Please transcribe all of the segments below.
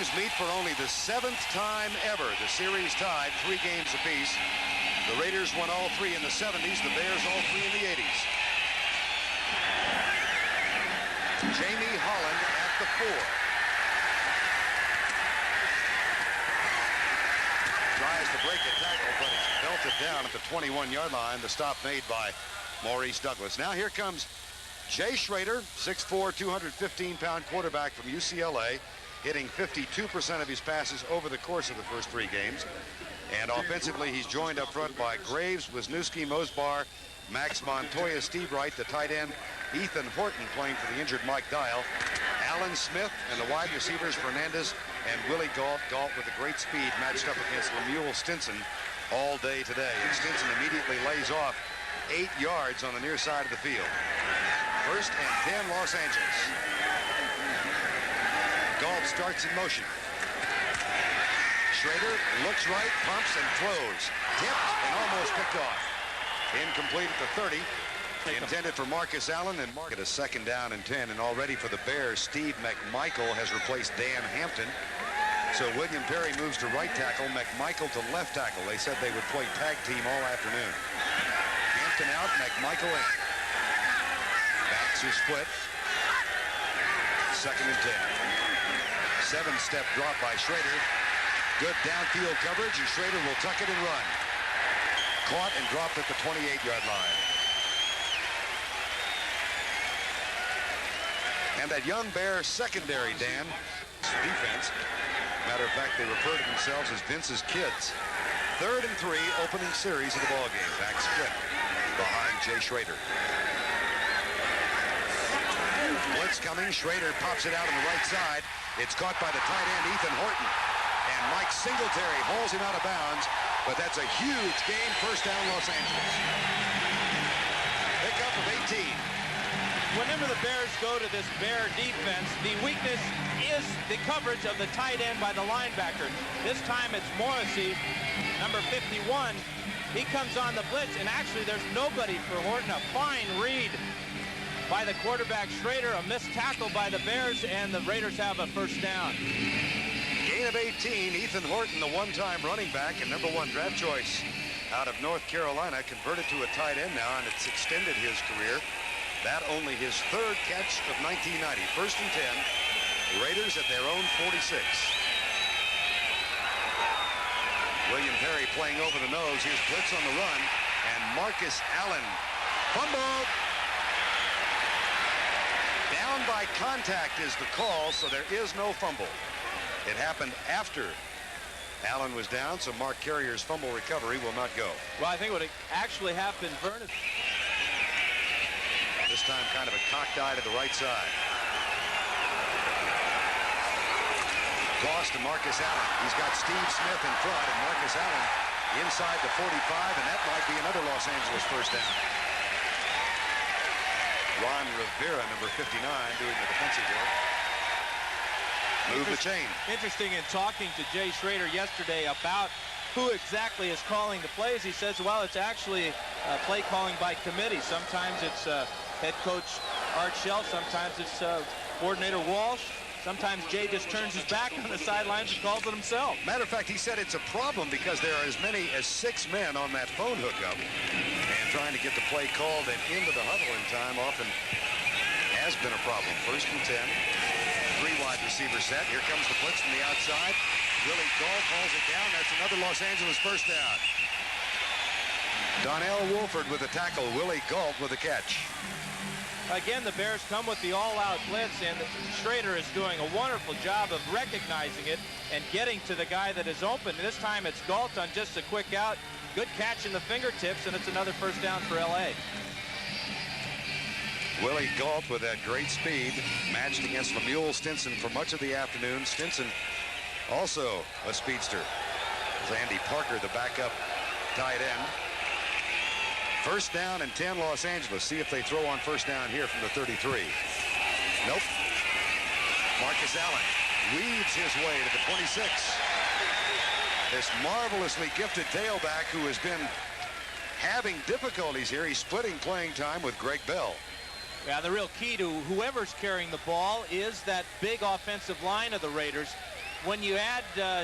teams meet for only the 7th time ever. The series tied 3 games apiece. The Raiders won all 3 in the 70s, the Bears all 3 in the 80s. Jamie Holland at the 4. Tries to break a tackle, but he's belted down at the 21-yard line. The stop made by Maurice Douglas. Now here comes Jay Schroeder, 6'4", 215-pound quarterback from UCLA, hitting 52% of his passes over the course of the first 3 games. And offensively, he's joined up front by Graves, Wisniewski, Mosbar, Max Montoya, Steve Wright, the tight end, Ethan Horton playing for the injured Mike Dial, Alan Smith, and the wide receivers Fernandez and Willie Galt. Galt with a great speed matched up against Lemuel Stinson all day today. And Stinson immediately lays off 8 yards on the near side of the field. 1st and 10, Los Angeles. Galt starts in motion. Schroeder looks right, pumps, and throws. Tipped and almost picked off. Incomplete at the 30. Intended for Marcus Allen, and Mark at a 2nd down and 10. And already for the Bears, Steve McMichael has replaced Dan Hampton. So William Perry moves to right tackle, McMichael to left tackle. They said they would play tag team all afternoon. Hampton out, McMichael in. Backs his foot. 2nd and 10. 7-step drop by Schroeder. Good downfield coverage, and Schroeder will tuck it and run. Caught and dropped at the 28-yard line. And that young Bear secondary, Dan, defense. Matter of fact, they refer to themselves as Vince's kids. 3rd and 3, opening series of the ballgame. Back split behind Jay Schroeder. Blitz coming. Schroeder pops it out on the right side. It's caught by the tight end, Ethan Horton. And Mike Singletary hauls him out of bounds. But that's a huge game. 1st down, Los Angeles. Pickup of 18. Whenever the Bears go to this Bear defense, the weakness is the coverage of the tight end by the linebacker. This time it's Morrissey, number 51. He comes on the blitz, and actually there's nobody for Horton. A fine read by the quarterback Schroeder, a missed tackle by the Bears, and the Raiders have a 1st down. Gain of 18. Ethan Horton, the one-time running back and number 1 draft choice out of North Carolina, converted to a tight end now, and it's extended his career. That only his 3rd catch of 1990. 1st and 10. Raiders at their own 46. William Perry playing over the nose. Here's blitz on the run, and Marcus Allen fumbled. Down by contact is the call, so there is no fumble. It happened after Allen was down, so Mark Carrier's fumble recovery will not go. Well, I think what actually happened, Vernon. This time kind of a cocked eye to the right side. Toss to Marcus Allen. He's got Steve Smith in front, and Marcus Allen inside the 45, and that might be another Los Angeles 1st down. Ron Rivera, number 59, doing the defensive work. Move the chain. Interesting in talking to Jay Schroeder yesterday about who exactly is calling the plays. He says, well, it's actually play calling by committee. Sometimes it's head coach Art Shell. Sometimes it's coordinator Walsh. Sometimes Jay just turns his back on the sidelines and calls it himself. Matter of fact, he said it's a problem because there are as many as 6 men on that phone hookup. And trying to get the play called and into the huddle in time often has been a problem. 1st and 10. 3 wide receiver set. Here comes the blitz from the outside. Willie Galt hauls it down. That's another Los Angeles 1st down. Donnell Wolford with a tackle. Willie Galt with a catch. Again, the Bears come with the all-out blitz, and Schroeder is doing a wonderful job of recognizing it and getting to the guy that is open. This time it's Galt on just a quick out. Good catch in the fingertips, and it's another 1st down for L.A. Willie Galt with that great speed, matched against Lemuel Stinson for much of the afternoon. Stinson also a speedster. Andy Parker, the backup tight end. 1st down and 10, Los Angeles. See if they throw on 1st down here from the 33. Nope. Marcus Allen weaves his way to the 26. This marvelously gifted tailback who has been having difficulties here. He's splitting playing time with Greg Bell. Yeah, the real key to whoever's carrying the ball is that big offensive line of the Raiders. when you add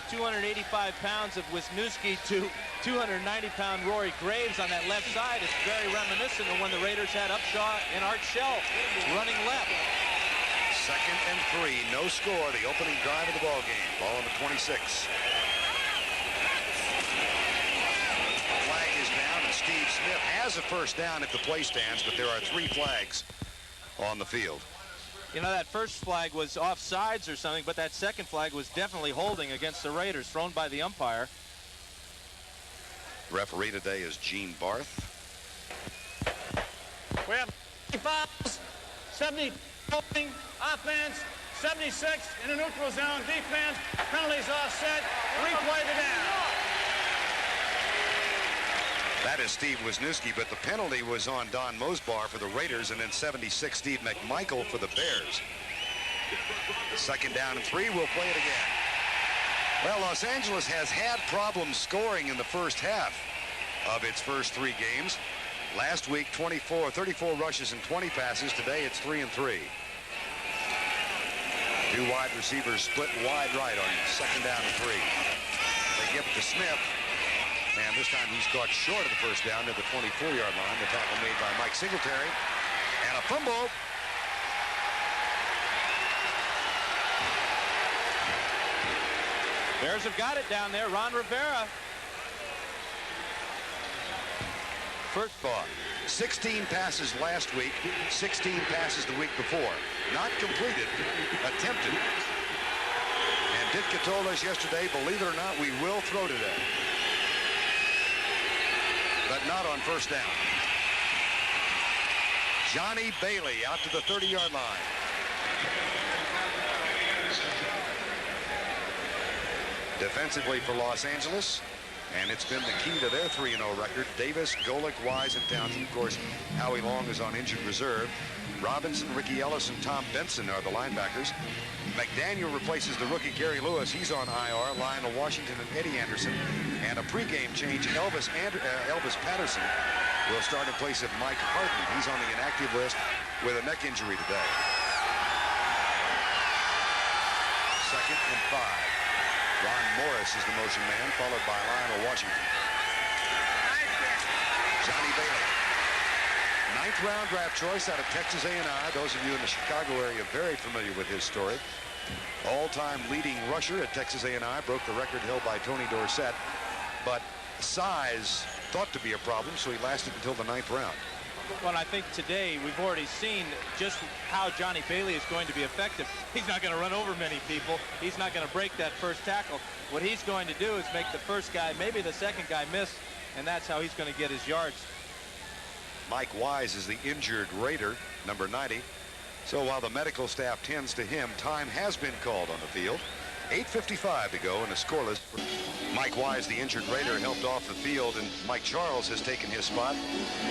285 pounds of Wisniewski to 290-pound Rory Graves on that left side, it's very reminiscent of when the Raiders had Upshaw and Art Shell running left. 2nd and 3, no score. The opening drive of the ball game. Ball on the 26. Flag is down, and Steve Smith has a first down at the play stands, but there are 3 flags on the field. You know, that first flag was offsides or something, but that second flag was definitely holding against the Raiders, thrown by the umpire. Referee today is Gene Barth. We have 55, 70 holding, offense, 76 in the neutral zone, defense, penalties offset, replay the down. That is Steve Wisniewski, but the penalty was on Don Mosbar for the Raiders, and then 76 Steve McMichael for the Bears. 2nd down and 3, we'll play it again. Well, Los Angeles has had problems scoring in the first half of its first 3 games. Last week, 34 rushes and 20 passes. Today, it's 3 and 3. 2 wide receivers split wide right on 2nd down and 3. They give it to Smith, and this time he's caught short of the first down at the 24-yard line. The tackle made by Mike Singletary, and a fumble. Bears have got it down there. Ron Rivera. First thought, 16 passes last week, 16 passes the week before. Not completed, attempted. And Ditka told us yesterday, believe it or not, we will throw today. But not on first down. Johnny Bailey out to the 30-yard line. Defensively for Los Angeles, and it's been the key to their 3-0 record. Davis, Golick, Wise, and Townsend. Of course, Howie Long is on injured reserve. Robinson, Ricky Ellis, and Tom Benson are the linebackers. McDaniel replaces the rookie Gary Lewis. He's on IR. Lionel Washington and Eddie Anderson. And a pregame change, Elvis Patterson will start in place of Mike Harden. He's on the inactive list with a neck injury today. 2nd and 5. Ron Morris is the motion man, followed by Lionel Washington. Johnny Bailey. 9th round draft choice out of Texas A&I. Those of you in the Chicago area are very familiar with his story. All-time leading rusher at Texas A&I, broke the record held by Tony Dorsett. But size thought to be a problem, so he lasted until the 9th round. Well, I think today we've already seen just how Johnny Bailey is going to be effective. He's not going to run over many people. He's not going to break that first tackle. What he's going to do is make the first guy, maybe the second guy, miss, and that's how he's going to get his yards. Mike Wise is the injured Raider, number 90. So while the medical staff tends to him, time has been called on the field. 8:55 to go in a scoreless. Mike Wise, the injured Raider, helped off the field, and Mike Charles has taken his spot.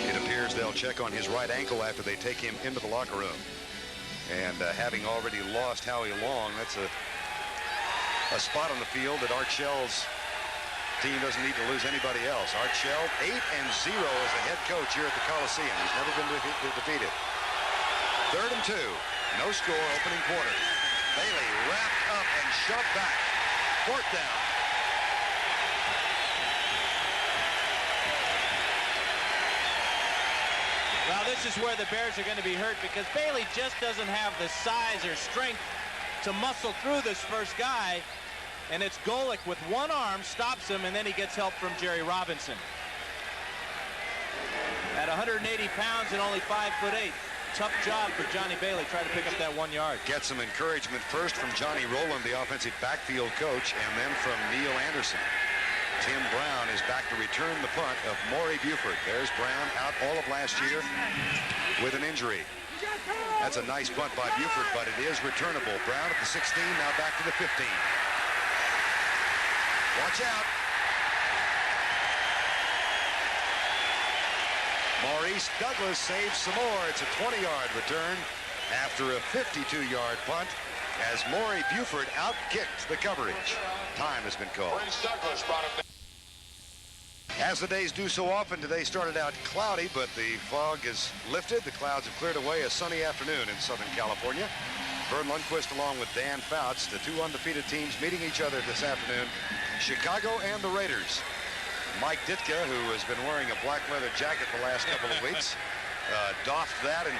It appears they'll check on his right ankle after they take him into the locker room. And having already lost Howie Long, that's a spot on the field that Art Shell's team doesn't need to lose anybody else. Art Shell, 8-0 as a head coach here at the Coliseum. He's never been defeated. 3rd and 2. No score, opening quarter. Bailey wrapped up and shoved back. 4th down. Well, this is where the Bears are going to be hurt because Bailey just doesn't have the size or strength to muscle through this first guy. And it's Golick with one arm, stops him, and then he gets help from Jerry Robinson. At 180 pounds and only 5'8". Tough job for Johnny Bailey trying to pick up that 1 yard. Get some encouragement first from Johnny Rowland, the offensive backfield coach, and then from Neil Anderson. Tim Brown is back to return the punt of Maury Buford. There's Brown out all of last year with an injury. That's a nice punt by Buford, but it is returnable. Brown at the 16, now back to the 15. Watch out. Maurice Douglas saves some more. It's a 20-yard return after a 52-yard punt as Maury Buford outkicked the coverage. Time has been called. As the days do so often, today started out cloudy, but the fog is lifted. The clouds have cleared away. A sunny afternoon in Southern California. Vern Lundquist along with Dan Fouts, the two undefeated teams meeting each other this afternoon, Chicago and the Raiders. Mike Ditka, who has been wearing a black leather jacket the last couple of weeks, doffed that and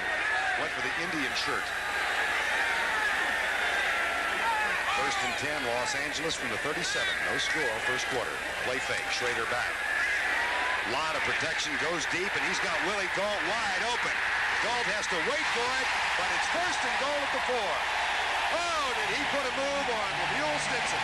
went for the Indian shirt. 1st and 10, Los Angeles from the 37. No score, first quarter. Play fake, Schrader back. Lot of protection, goes deep, and he's got Willie Gault wide open. Gault has to wait for it, but it's 1st and goal at the 4. Oh, did he put a move on Lemuel Stinson?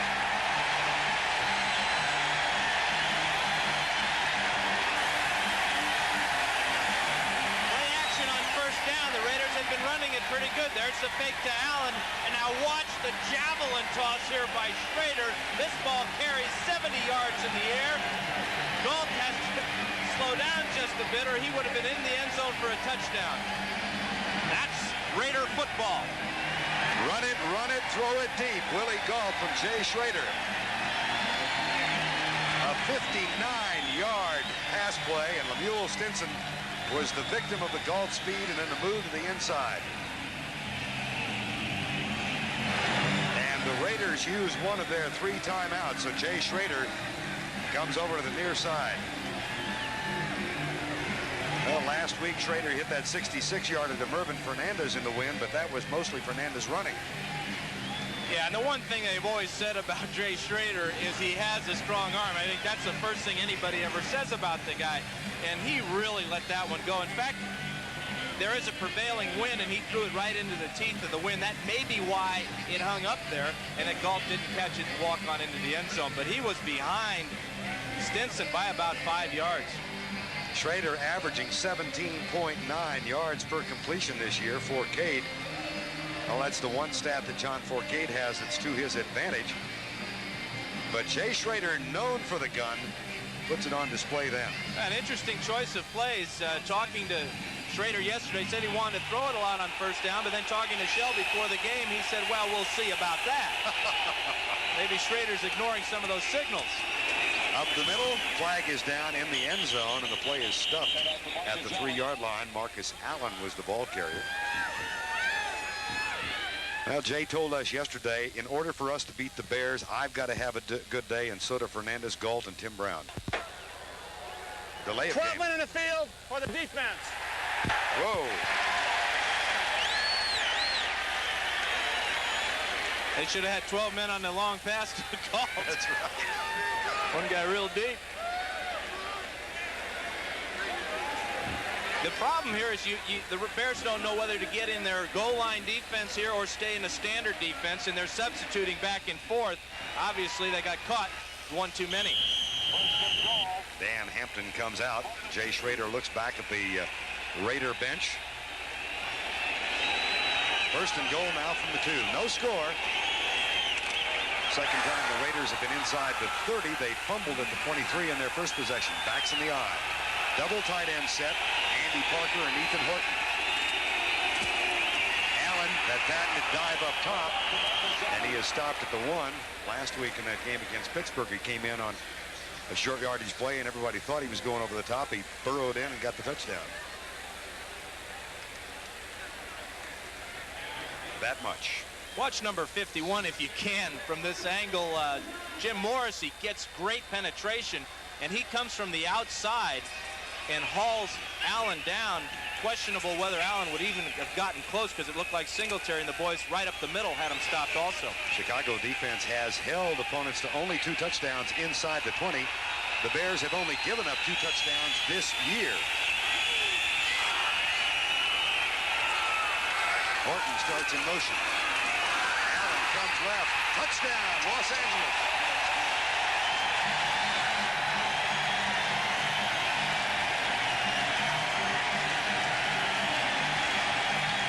Play action on 1st down. The Raiders have been running it pretty good. There's the fake to Allen, and now watch the javelin toss here by Schrader. This ball carries 70 yards in the air. Gault has to slow down just a bit, or he would have been in the end zone for a touchdown. That's Raider football. Run it, throw it deep. Willie Gault from Jay Schrader. A 59-yard pass play, and Lemuel Stinson was the victim of the Gault speed and then the move to the inside. And the Raiders use one of their 3 timeouts, so Jay Schrader comes over to the near side. Well, last week, Schrader hit that 66-yarder to Mervin Fernandez in the wind, but that was mostly Fernandez running. Yeah, and the one thing they've always said about Jay Schrader is he has a strong arm. I think that's the first thing anybody ever says about the guy, and he really let that one go. In fact, there is a prevailing wind, and he threw it right into the teeth of the wind. That may be why it hung up there, and that Gault didn't catch it and walk on into the end zone. But he was behind Stinson by about 5 yards. Schrader averaging 17.9 yards per completion this year. Forcade, well, that's the one stat that John Forcade has that's to his advantage. But Jay Schrader, known for the gun, puts it on display then. An interesting choice of plays. Talking to Schrader yesterday, said he wanted to throw it a lot on 1st down, but then talking to Shell before the game, he said, well, we'll see about that. Maybe Schrader's ignoring some of those signals. Up the middle, flag is down in the end zone, and the play is stuffed at the 3-yard line. Marcus Allen was the ball carrier. Well, Jay told us yesterday, in order for us to beat the Bears, I've got to have a good day, and so do Fernandez, Gault, and Tim Brown. Delay of 12 game. men in the field for the defense. Whoa. They should have had 12 men on the long pass to Gault. That's right. One guy real deep. The problem here is the Bears don't know whether to get in their goal line defense here or stay in a standard defense, and they're substituting back and forth. Obviously, they got caught one too many. Dan Hampton comes out. Jay Schrader looks back at the Raider bench. 1st and goal now from the 2. No score. Second time the Raiders have been inside the 30. They fumbled at the 23 in their first possession. Backs in the eye. Double tight end set. Andy Parker and Ethan Horton. Allen, that patented dive up top. And he is stopped at the 1. Last week in that game against Pittsburgh, he came in on a short yardage play, and everybody thought he was going over the top. He burrowed in and got the touchdown. That much. Watch number 51 if you can from this angle. Jim Morrissey gets great penetration, and he comes from the outside and hauls Allen down. Questionable whether Allen would even have gotten close, because it looked like Singletary and the boys right up the middle had him stopped also. Chicago defense has held opponents to only 2 touchdowns inside the 20. The Bears have only given up 2 touchdowns this year. Horton starts in motion. Allen comes left. Touchdown, Los Angeles.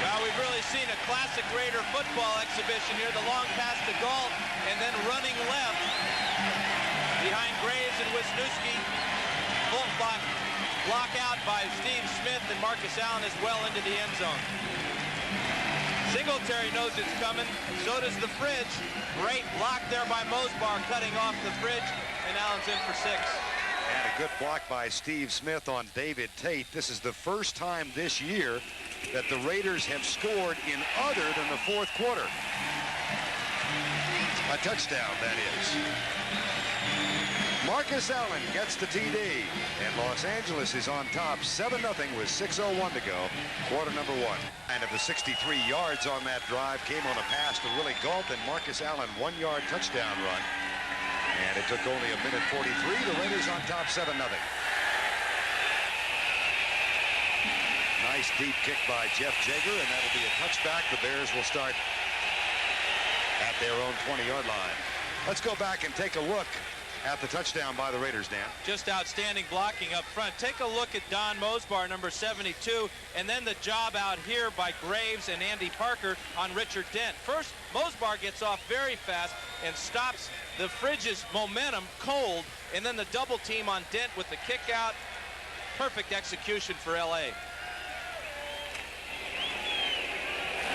Well, we've really seen a classic Raider football exhibition here. The long pass to Gault, and then running left behind Graves and Wisniewski. Full block out by Steve Smith, and Marcus Allen is well into the end zone. Singletary knows it's coming. So does the Fridge. Great block there by Mosbar, cutting off the Fridge, and Allen's in for 6. And a good block by Steve Smith on David Tate. This is the first time this year that the Raiders have scored in other than the fourth quarter. A touchdown, that is. Marcus Allen gets the TD, and Los Angeles is on top 7-0 with 6:01 to go, quarter number one. And of the 63 yards on that drive came on a pass to Willie Gault and Marcus Allen, 1-yard touchdown run. And it took only a minute 43. The Raiders on top 7-0. Nice deep kick by Jeff Jager, and that'll be a touchback. The Bears will start at their own 20-yard line. Let's go back and take a look at the touchdown by the Raiders, Dan. Just outstanding blocking up front. Take a look at Don Mosbar, number 72, and then the job out here by Graves and Andy Parker on Richard Dent. First, Mosbar gets off very fast and stops the Fridge's momentum cold, and then the double team on Dent with the kick out. Perfect execution for L.A.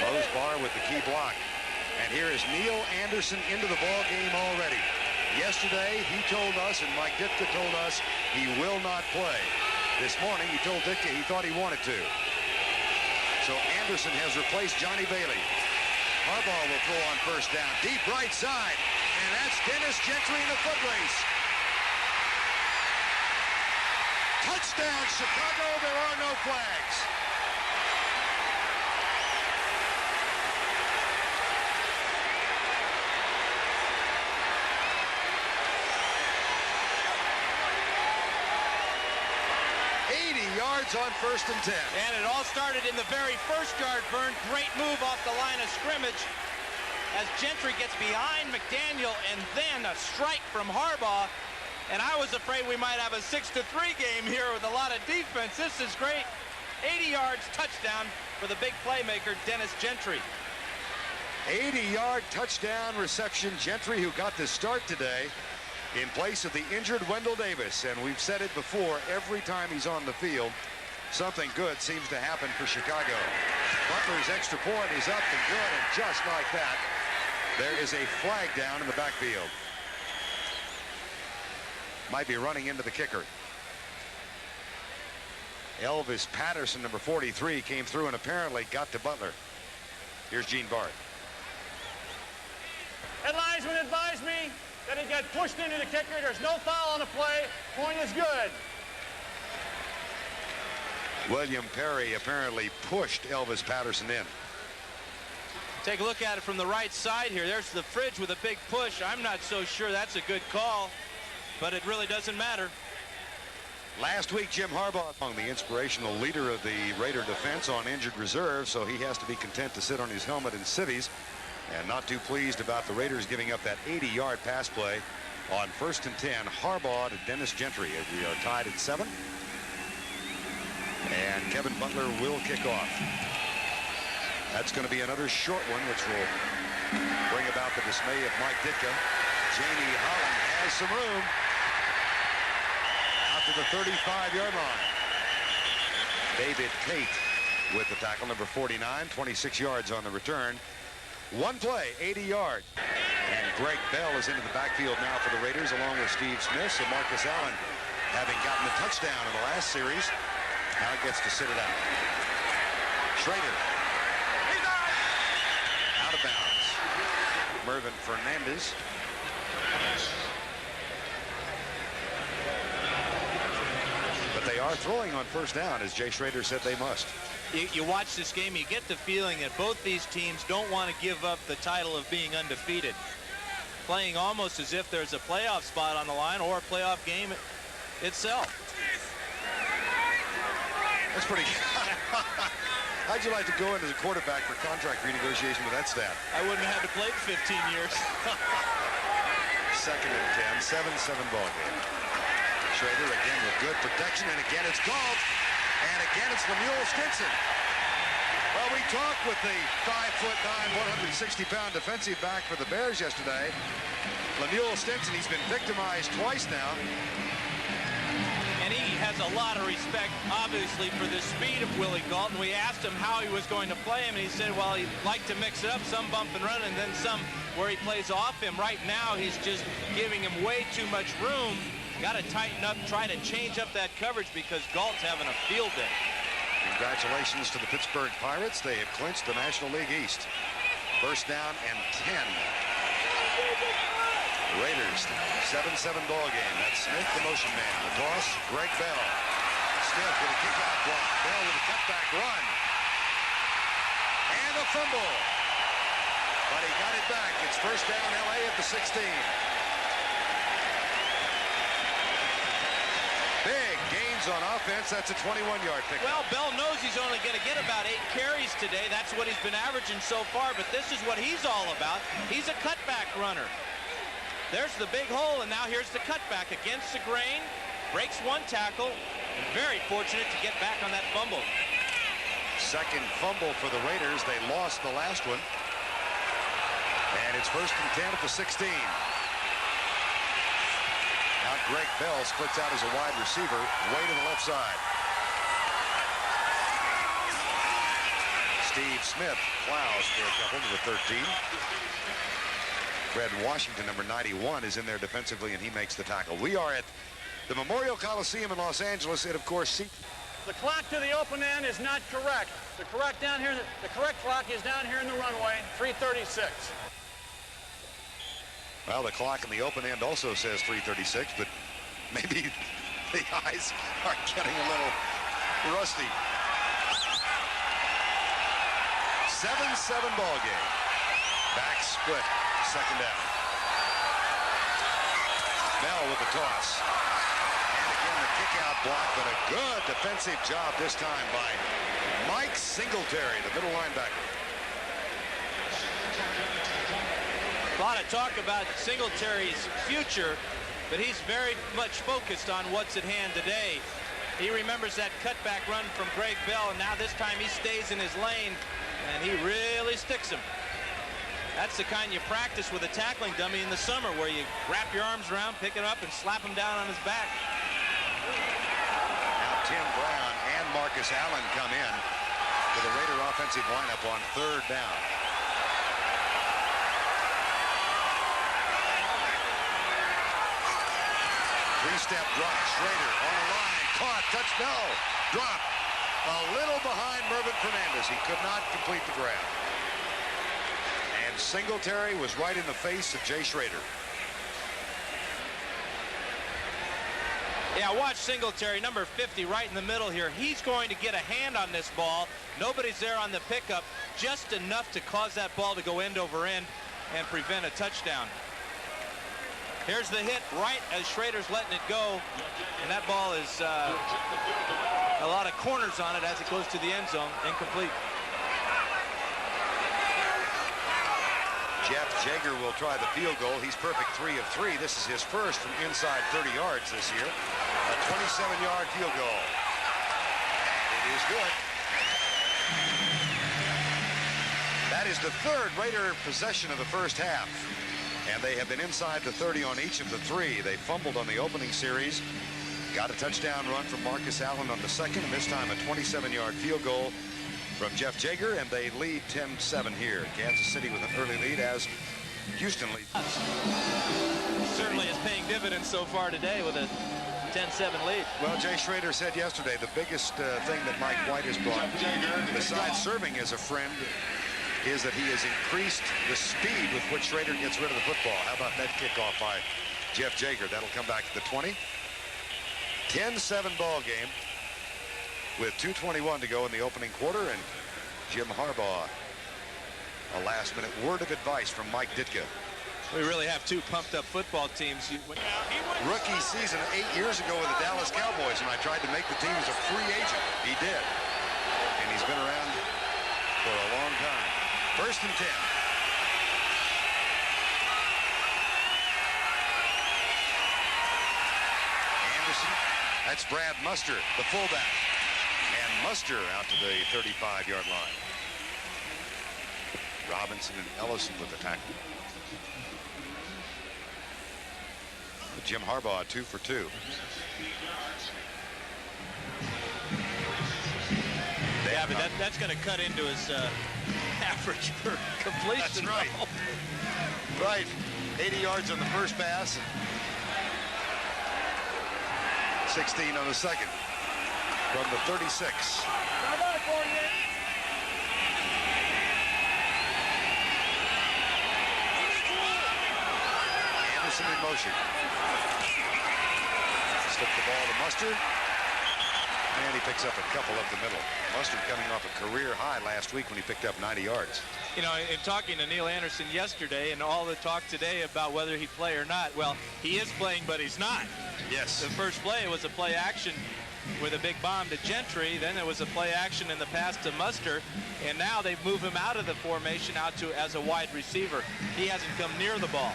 Mosbar with the key block. And here is Neil Anderson into the ball game already. Yesterday, he told us, and Mike Ditka told us, he will not play. This morning, he told Ditka he thought he wanted to. So Anderson has replaced Johnny Bailey. Harbaugh will throw on first down. Deep right side. And that's Dennis Gentry in the foot race. Touchdown, Chicago. There are no flags. On first and 10. And it all started in the very first yard, Vern. Great move off the line of scrimmage as Gentry gets behind McDaniel, and then a strike from Harbaugh. And I was afraid we might have a 6-3 game here with a lot of defense. This is great. 80 yards, touchdown for the big playmaker, Dennis Gentry. 80-yard touchdown reception. Gentry, who got the start today in place of the injured Wendell Davis. And we've said it before, every time he's on the field, something good seems to happen for Chicago. Butler's extra point is up and good, and just like that, there is a flag down in the backfield. Might be running into the kicker. Elvis Patterson, number 43, came through and apparently got to Butler. Here's Gene Bart. Head linesman advised me that he got pushed into the kicker. There's no foul on the play. Point is good. William Perry apparently pushed Elvis Patterson in. Take a look at it from the right side here. There's the Fridge with a big push. I'm not so sure that's a good call, but it really doesn't matter. Last week, Jim Harbaugh, among the inspirational leader of the Raider defense, on injured reserve, so he has to be content to sit on his helmet in cities, and not too pleased about the Raiders giving up that 80-yard pass play on first and 10. Harbaugh to Dennis Gentry as we are tied at 7. And Kevin Butler will kick off. That's going to be another short one, which will bring about the dismay of Mike Ditka. Jamie Holland has some room out to the 35-yard line. David Tate with the tackle, number 49, 26 yards on the return. One play, 80 yards. And Greg Bell is into the backfield now for the Raiders, along with Steve Smith. So Marcus Allen, having gotten a touchdown in the last series, now gets to sit it out. Schrader. Out of bounds. Mervin Fernandez. But they are throwing on first down, as Jay Schrader said they must. You watch this game, you get the feeling that both these teams don't want to give up the title of being undefeated. Playing almost as if there's a playoff spot on the line or a playoff game itself. That's pretty How'd you like to go in as a quarterback for contract renegotiation with that staff? I wouldn't have had to play for 15 years. Second and 10, 7-7 ball game. Schrader again with good protection, and again it's Gault, and again it's Lemuel Stinson. Well, we talked with the 5'9", 160-pound defensive back for the Bears yesterday. Lemuel Stinson, he's been victimized twice now. And he has a lot of respect, obviously, for the speed of Willie Gault. And we asked him how he was going to play him, and he said, well, he'd like to mix it up, some bump and run, and then some where he plays off him. Right now, he's just giving him way too much room. Got to tighten up, try to change up that coverage because Gault's having a field day. Congratulations to the Pittsburgh Pirates. They have clinched the National League East. First down and 10. Raiders, 7-7 ball game. That's Smith, the motion man. The toss, Greg Bell. Smith with a kick-out block. Bell with a cutback run. And a fumble. But he got it back. It's first down, L.A. at the 16. Big gains on offense. That's a 21-yard pick. Well, Bell knows he's only going to get about 8 carries today. That's what he's been averaging so far, but this is what he's all about. He's a cutback runner. There's the big hole, and now here's the cutback against the grain. Breaks one tackle, and very fortunate to get back on that fumble. Second fumble for the Raiders. They lost the last one. And it's first and 10 at the 16. Now Greg Bell splits out as a wide receiver, way to the left side. Steve Smith plows for a couple to the 13. Fred Washington, number 91, is in there defensively, and he makes the tackle. We are at the Memorial Coliseum in Los Angeles, and of course, The clock to the open end is not correct. The correct clock is down here in the runway, 3:36. well, the clock in the open end also says 3:36, but maybe the eyes are getting a little rusty. 7-7 ball game. Back split, second down. Bell with the toss. And again, the kick-out block, but a good defensive job this time by Mike Singletary, the middle linebacker. A lot of talk about Singletary's future, but he's very much focused on what's at hand today. He remembers that cutback run from Greg Bell, and now this time he stays in his lane, and he really sticks him. That's the kind you practice with a tackling dummy in the summer, where you wrap your arms around, pick it up, and slap him down on his back. Now Tim Brown and Marcus Allen come in to the Raider offensive lineup on third down. Three-step drop, Schrader on the line, caught, touch, no, drop. A little behind Mervin Fernandez. He could not complete the grab. And Singletary was right in the face of Jay Schrader. Yeah, watch Singletary, number 50, right in the middle here. He's going to get a hand on this ball. Nobody's there on the pickup, just enough to cause that ball to go end over end and prevent a touchdown. Here's the hit right as Schrader's letting it go, and that ball is a lot of corners on it as it goes to the end zone. Incomplete. Jeff Jaeger will try the field goal. He's perfect 3 of 3. This is his first from inside 30 yards this year. A 27-yard field goal. And it is good. That is the third Raider possession of the first half. And they have been inside the 30 on each of the 3. They fumbled on the opening series. Got a touchdown run from Marcus Allen on the second, and this time a 27-yard field goal from Jeff Jaeger, and they lead 10-7 here. Kansas City with an early lead as Houston leads. Certainly is paying dividends so far today with a 10-7 lead. Well, Jay Schrader said yesterday the biggest thing that Mike White has brought, besides serving as a friend, is that he has increased the speed with which Schrader gets rid of the football. How about that kickoff by Jeff Jaeger? That'll come back to the 20. 10-7 ball game with 2:21 to go in the opening quarter, and Jim Harbaugh, a last-minute word of advice from Mike Ditka. We really have two pumped-up football teams. Rookie season 8 years ago with the Dallas Cowboys, and I tried to make the team as a free agent. He did, and he's been around for a long time. First and 10. Anderson, that's Brad Muster, the fullback. And Muster out to the 35-yard line. Robinson and Ellison with the tackle. Jim Harbaugh 2 for 2. Yeah, but that's going to cut into his average per completion. That's right. Right. 80 yards on the first pass. 16 on the second. From the 36. Anderson in motion. Slip the ball to Mustard. And he picks up a couple up the middle. Mustard coming off a career high last week when he picked up 90 yards. You know, in talking to Neil Anderson yesterday and all the talk today about whether he play or not, well, he is playing, but he's not. Yes. The first play was a play action with a big bomb to Gentry. Then there was a play action in the pass to Mustard. And now they move him out of the formation out to as a wide receiver. He hasn't come near the ball.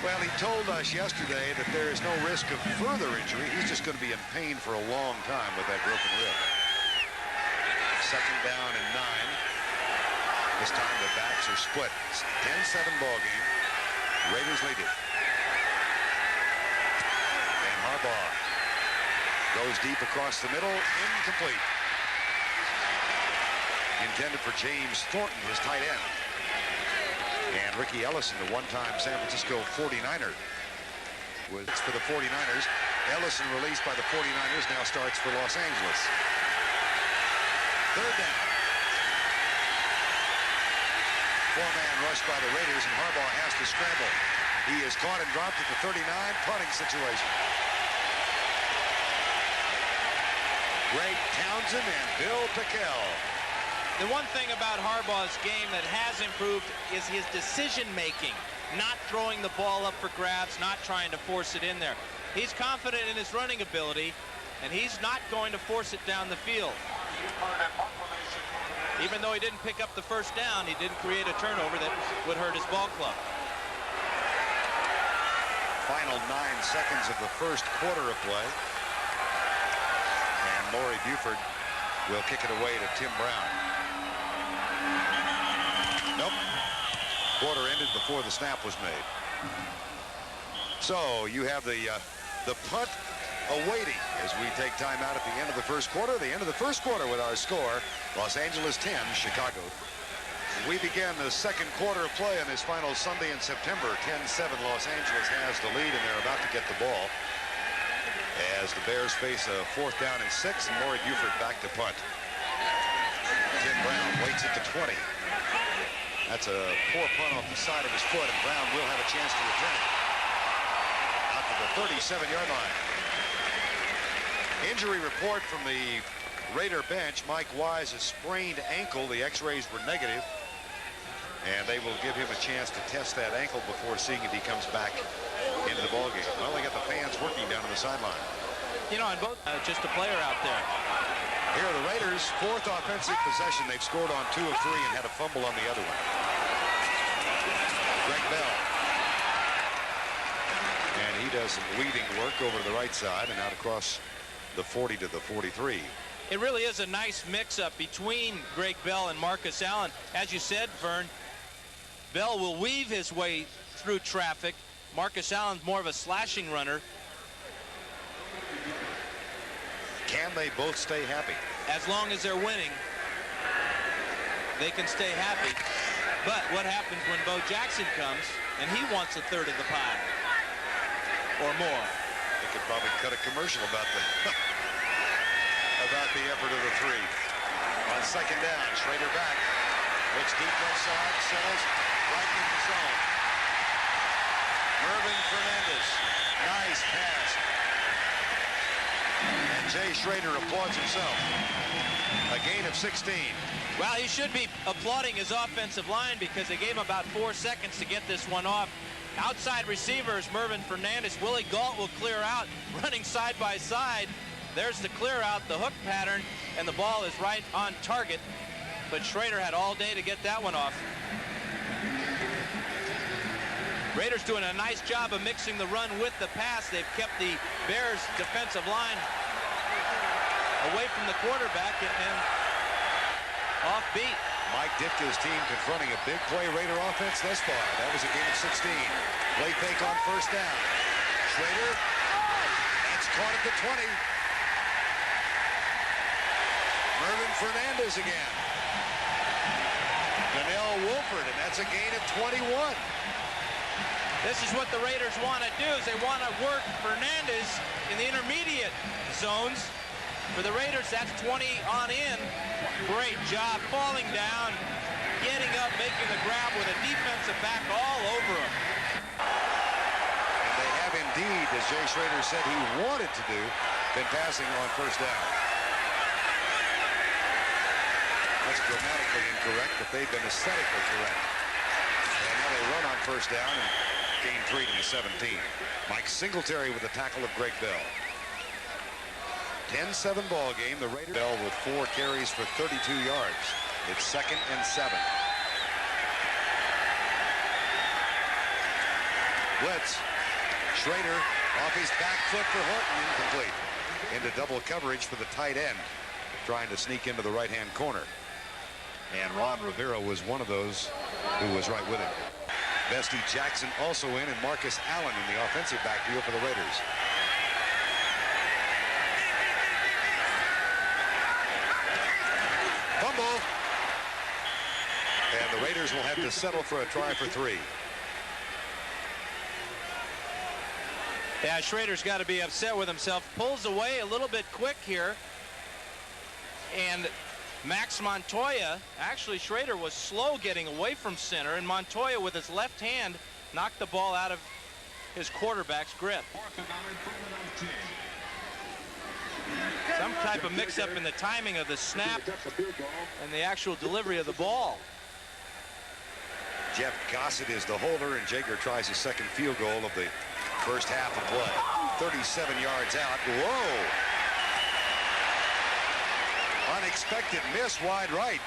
Well, he told us yesterday that there is no risk of further injury. He's just going to be in pain for a long time with that broken rib. Second down and 9. This time the backs are split. It's a 10-7 ball game. Raiders lead it. And Harbaugh goes deep across the middle. Incomplete. Intended for James Thornton, his tight end. And Ricky Ellison, the one-time San Francisco 49er, was for the 49ers. Ellison released by the 49ers, now starts for Los Angeles. Third down. Four-man rush by the Raiders, and Harbaugh has to scramble. He is caught and dropped at the 39, punting situation. Greg Townsend and Bill Pickel. The one thing about Harbaugh's game that has improved is his decision-making, not throwing the ball up for grabs, not trying to force it in there. He's confident in his running ability, and he's not going to force it down the field. Even though he didn't pick up the first down, he didn't create a turnover that would hurt his ball club. Final 9 seconds of the first quarter of play. And Laurie Buford will kick it away to Tim Brown. Nope. Quarter ended before the snap was made. So you have the punt awaiting as we take time out at the end of the first quarter. The end of the first quarter with our score, Los Angeles 10, Chicago. We begin the second quarter of play on this final Sunday in September. 10-7, Los Angeles has the lead, and they're about to get the ball as the Bears face a 4th down and 6, and Laurie Buford back to punt. Tim Brown waits at the 20. That's a poor punt off the side of his foot, and Brown will have a chance to return it out to the 37-yard line. Injury report from the Raider bench. Mike Wise, a sprained ankle. The x-rays were negative, and they will give him a chance to test that ankle before seeing if he comes back into the ballgame. Well, they got the fans working down on the sideline. You know, and both just a player out there. Here are the Raiders, 4th offensive possession. They've scored on 2 of 3 and had a fumble on the other one. Greg Bell. And he does some weaving work over to the right side and out across the 40 to the 43. It really is a nice mix-up between Greg Bell and Marcus Allen. As you said, Vern, Bell will weave his way through traffic. Marcus Allen's more of a slashing runner. Can they both stay happy? As long as they're winning, they can stay happy. But what happens when Bo Jackson comes and he wants a third of the pie or more? They could probably cut a commercial about the effort of the 3. On second down, Schrader back. Looks deep left side, settles right in the zone. Mervyn Fernandez, nice pass. And Jay Schrader applauds himself. A gain of 16. Well, he should be applauding his offensive line because they gave him about 4 seconds to get this one off. Outside receivers, Mervyn Fernandez. Willie Gault will clear out, running side by side. There's the clear out, the hook pattern, and the ball is right on target. But Schrader had all day to get that one off. Raiders doing a nice job of mixing the run with the pass. They've kept the Bears defensive line away from the quarterback and offbeat. Mike Ditka's team confronting a big play Raider offense thus far. That was a gain of 16. Play fake on first down. Schrader, that's caught at the 20. Mervyn Fernandez again. Donnell Wolford, and that's a gain of 21. This is what the Raiders want to do, is they want to work Fernandez in the intermediate zones For the Raiders, that's 20 on in. Great job falling down, getting up, making the grab with a defensive back all over him. And they have indeed, as Jay Schroeder said he wanted to do, been passing on first down. That's grammatically incorrect, but they've been aesthetically correct. And now they run on first down and gain 3 to the 17. Mike Singletary with the tackle of Greg Bell. 10-7 ball game. The Raiders Bell with 4 carries for 32 yards. It's 2nd and 7. Blitz. Schrader off his back foot for Horton, incomplete. Into double coverage for the tight end, trying to sneak into the right-hand corner. And Ron Rivera was one of those who was right with him. Bestie Jackson also in, and Marcus Allen in the offensive backfield for the Raiders. Fumble. And the Raiders will have to settle for a try for 3. Yeah, Schrader's got to be upset with himself. Pulls away a little bit quick here. And Max Montoya, actually Schrader was slow getting away from center, and Montoya with his left hand knocked the ball out of his quarterback's grip. Some type of mix-up in the timing of the snap and the actual delivery of the ball. Jeff Gossett is the holder, and Jaeger tries his second field goal of the first half of play. 37 yards out. Whoa! Unexpected miss wide right.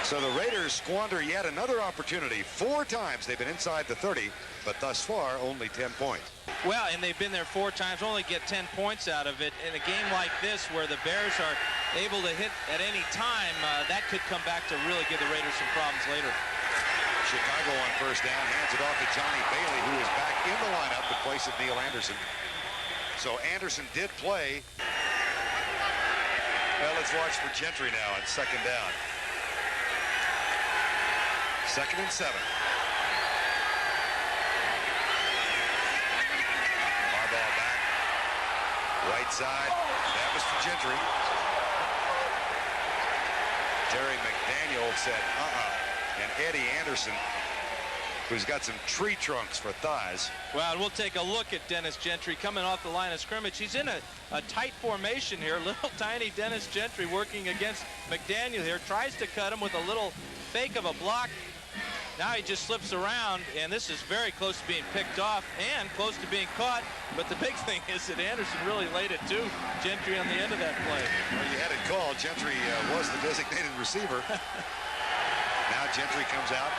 So the Raiders squander yet another opportunity. 4 times they've been inside the 30, but thus far only 10 points. Well, and they've been there 4 times, only get 10 points out of it. In a game like this where the Bears are able to hit at any time, that could come back to really give the Raiders some problems later. Chicago on first down, hands it off to Johnny Bailey, who is back in the lineup in place of Neil Anderson. So Anderson did play. Well, let's watch for Gentry now on second down. 2nd and 7. Harbaugh back. Right side. That was for Gentry. Terry McDaniel said, And Eddie Anderson, who's got some tree trunks for thighs. Well, and we'll take a look at Dennis Gentry coming off the line of scrimmage. He's in a tight formation here. Little tiny Dennis Gentry working against McDaniel here. Tries to cut him with a little fake of a block. Now he just slips around, and this is very close to being picked off and close to being caught. But the big thing is that Anderson really laid it to Gentry on the end of that play. Well, you had it called. Gentry was the designated receiver. Now Gentry comes out.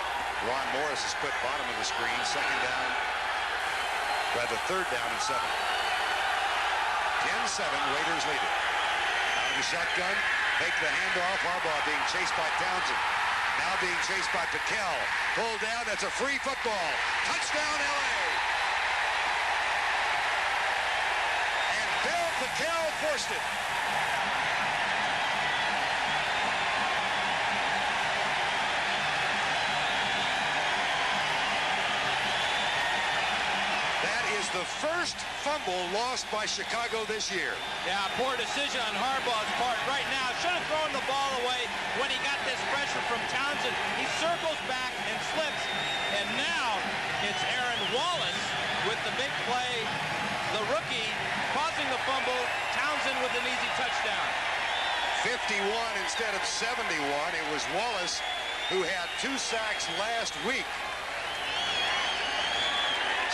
Ron Morris is put bottom of the screen. 3rd down and 7. 10-7, Raiders lead it. Out of the shotgun, take the handoff. Harbaugh being chased by Townsend. Now being chased by Piquel. Pulled down, that's a free football. Touchdown, LA! And Bill Piquel forced it. The first fumble lost by Chicago this year. Yeah, poor decision on Harbaugh's part right now. Should have thrown the ball away when he got this pressure from Townsend. He circles back and slips, and now it's Aaron Wallace with the big play. The rookie causing the fumble. Townsend with an easy touchdown. 51 instead of 71. It was Wallace who had 2 sacks last week.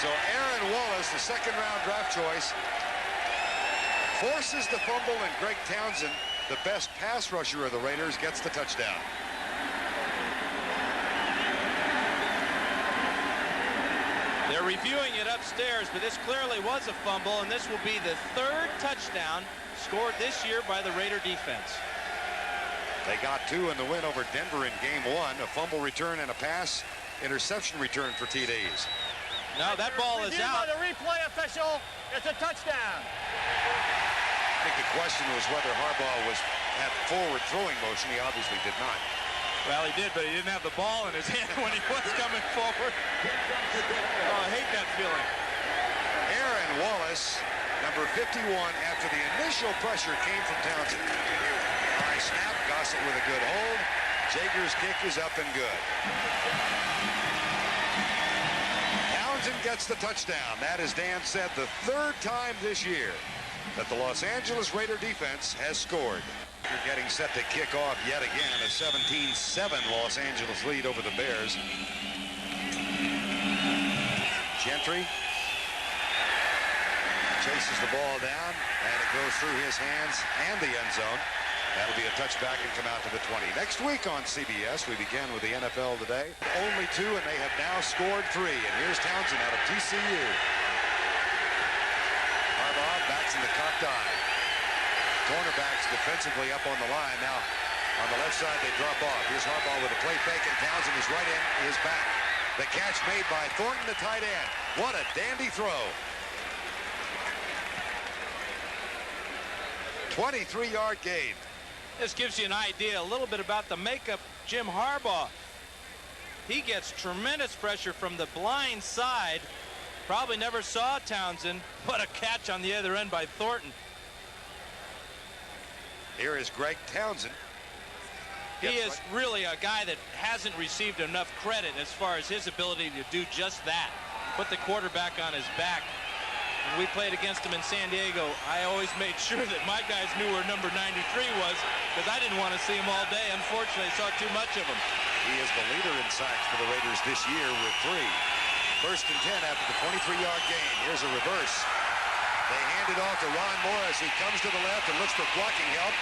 So Aaron Wallace, the 2nd-round draft choice, forces the fumble, and Greg Townsend, the best pass rusher of the Raiders, gets the touchdown. They're reviewing it upstairs, but this clearly was a fumble, and this will be the 3rd touchdown scored this year by the Raider defense. They got 2 in the win over Denver in game 1, a fumble return and a pass interception return for TDs. No, that ball is out. By the replay official, it's a touchdown. I think the question was whether Harbaugh had forward throwing motion. He obviously did not. Well, he did, but he didn't have the ball in his hand when he was coming forward. Oh, I hate that feeling. Aaron Wallace 51 after the initial pressure came from Townsend. High snap, Gossett with a good hold. Jaeger's kick is up and good. Townsend gets the touchdown. That, as Dan said, the third time this year that the Los Angeles Raider defense has scored. They're getting set to kick off yet again. A 17-7 Los Angeles lead over the Bears. Gentry chases the ball down, and it goes through his hands and the end zone. That'll be a touchback and come out to the 20. Next week on CBS, we begin with the NFL Today. Only 2, and they have now scored 3. And here's Townsend out of TCU. Harbaugh backs in the cocked eye. Cornerbacks defensively up on the line. Now, on the left side, they drop off. Here's Harbaugh with a play fake, and Townsend is right in his back. The catch made by Thornton, the tight end. What a dandy throw. 23-yard gain. This gives you an idea a little bit about the makeup. Jim Harbaugh, he gets tremendous pressure from the blind side. Probably never saw Townsend. What a catch on the other end by Thornton. Here is Greg Townsend. He is really a guy that hasn't received enough credit as far as his ability to do just that. Put the quarterback on his back. When we played against him in San Diego, I always made sure that my guys knew where number 93 was, because I didn't want to see him all day. Unfortunately, I saw too much of him. He is the leader in sacks for the Raiders this year with 3. First and 10 after the 23-yard gain. Here's a reverse. They hand it off to Ron Morris. He comes to the left and looks for blocking help.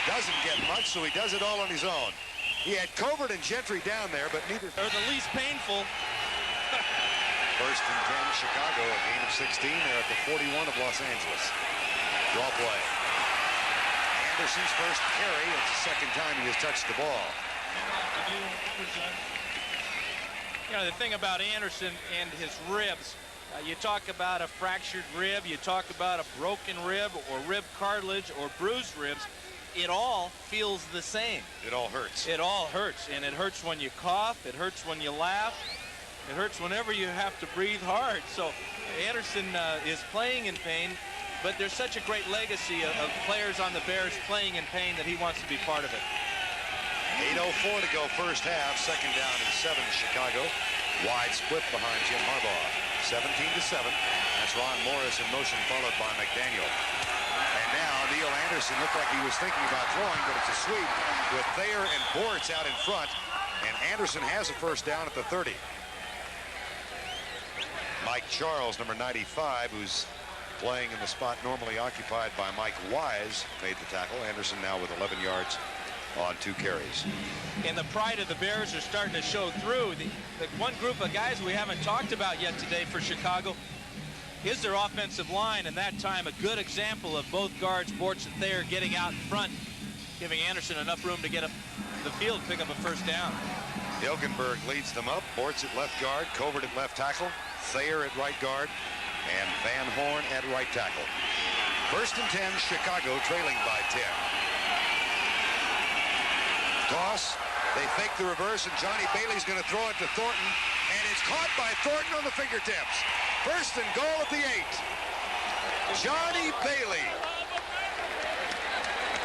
Doesn't get much, so he does it all on his own. He had Covert and Gentry down there, but neither... They're the least painful. First and 10, Chicago, a gain of 16. They're at the 41 of Los Angeles. Draw play. Anderson's first carry. It's the second time he has touched the ball. You know, the thing about Anderson and his ribs, you talk about a fractured rib, you talk about a broken rib or rib cartilage or bruised ribs, it all feels the same. It all hurts. It all hurts, and it hurts when you cough, it hurts when you laugh, it hurts whenever you have to breathe hard. So Anderson is playing in pain, but there's such a great legacy of players on the Bears playing in pain that he wants to be part of it. 8:04 to go first half. Second down and 7, Chicago. Wide split behind Jim Harbaugh. 17-7. That's Ron Morris in motion, followed by McDaniel. And now Neil Anderson looked like he was thinking about throwing, but it's a sweep with Thayer and Bortz out in front. And Anderson has a first down at the 30. Mike Charles, number 95, who's playing in the spot normally occupied by Mike Wise, made the tackle. Anderson now with 11 yards on 2 carries. And the pride of the Bears are starting to show through. The one group of guys we haven't talked about yet today for Chicago is their offensive line, and that time a good example of both guards, Bortz and Thayer, getting out in front, giving Anderson enough room to get up the field and pick up a first down. Hilgenberg leads them up. Bortz at left guard, Covert at left tackle, Thayer at right guard, and Van Horn at right tackle. First and 10, Chicago trailing by 10. Toss. They fake the reverse, and Johnny Bailey's going to throw it to Thornton, and it's caught by Thornton on the fingertips. First and goal at the 8. Johnny Bailey,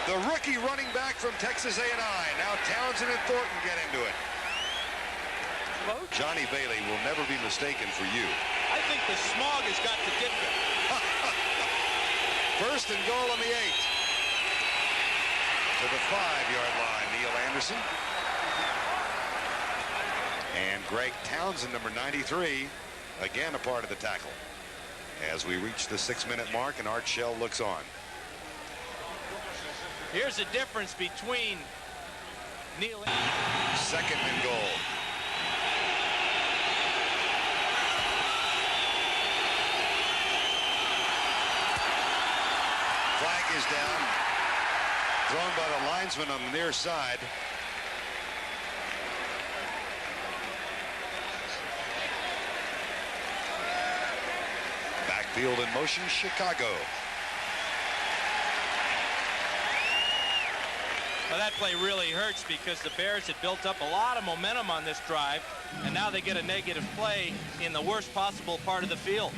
the rookie running back from Texas A&I. Now Townsend and Thornton get into it. Johnny Bailey will never be mistaken for you. I think the smog has got to get him. First and goal on the 8. To the 5-yard line, Neil Anderson. And Greg Townsend, number 93, again a part of the tackle. As we reach the 6-minute mark, and Art Shell looks on. Here's the difference between Neil Anderson. Second and goal. Flag is down. Thrown by the linesman on the near side. Backfield in motion, Chicago. Well, that play really hurts because the Bears had built up a lot of momentum on this drive, and now they get a negative play in the worst possible part of the field.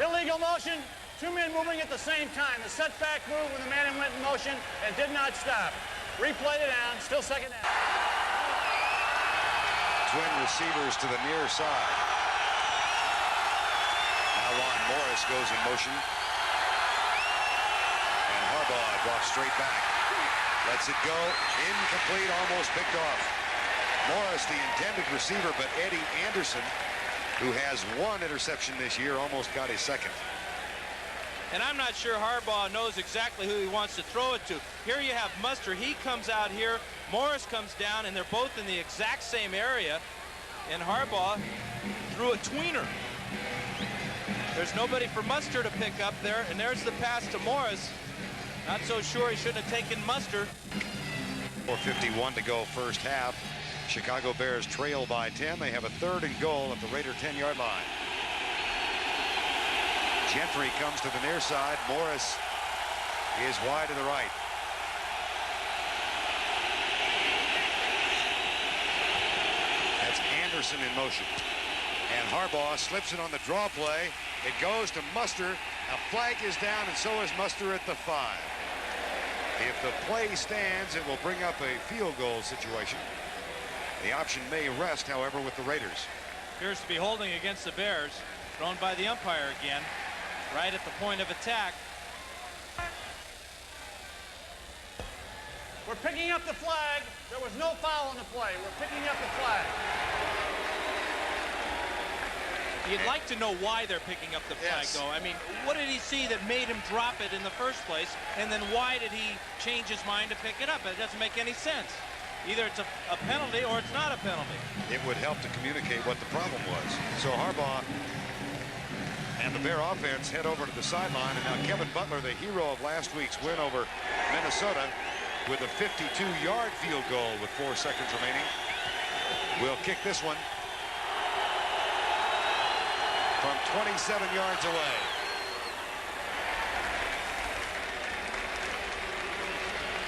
Illegal motion, two men moving at the same time. The setback move when the man went in motion and did not stop. Replay it down, still second down. Twin receivers to the near side. Now Ron Morris goes in motion. And Harbaugh drops straight back. Lets it go. Incomplete, almost picked off. Morris, the intended receiver, but Eddie Anderson, who has one interception this year, almost got his second. And I'm not sure Harbaugh knows exactly who he wants to throw it to. Here you have Muster. He comes out here. Morris comes down, and they're both in the exact same area. And Harbaugh threw a tweener. There's nobody for Muster to pick up there, and there's the pass to Morris. Not so sure he shouldn't have taken Muster. 4:51 to go first half. Chicago Bears trail by 10. They have a 3rd and goal at the Raider 10-yard line. Gentry comes to the near side. Morris is wide to the right. That's Anderson in motion. And Harbaugh slips it on the draw play. It goes to Muster. A flag is down, and so is Muster at the 5. If the play stands, it will bring up a field goal situation. The option may rest, however, with the Raiders. Appears to be holding against the Bears. Thrown by the umpire again, right at the point of attack. We're picking up the flag. There was no foul on the play. We're picking up the flag. You'd like to know why they're picking up the flag, Yes. though. I mean, what did he see that made him drop it in the first place? And then why did he change his mind to pick it up? It doesn't make any sense. Either it's a penalty or it's not a penalty. It would help to communicate what the problem was. So Harbaugh and the Bear offense head over to the sideline, and now Kevin Butler, the hero of last week's win over Minnesota, with a 52-yard field goal with 4 seconds remaining, will kick this one from 27 yards away.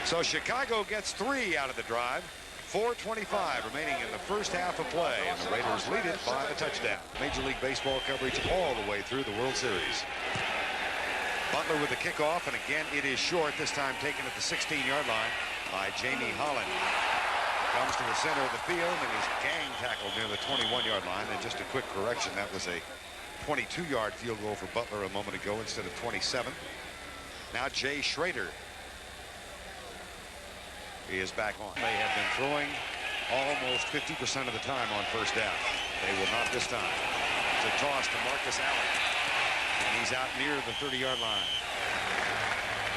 So Chicago gets 3 out of the drive. 4:25 remaining in the first half of play, and the Raiders lead it by a touchdown. Major League Baseball coverage all the way through the World Series. Butler with the kickoff, and again it is short, this time taken at the 16-yard line by Jamie Holland. Comes to the center of the field and is gang tackled near the 21-yard line. And just a quick correction, that was a 22-yard field goal for Butler a moment ago instead of 27. Now Jay Schrader is back on. They have been throwing almost 50% of the time on first down. They will not this time. It's a toss to Marcus Allen, and he's out near the 30-yard line.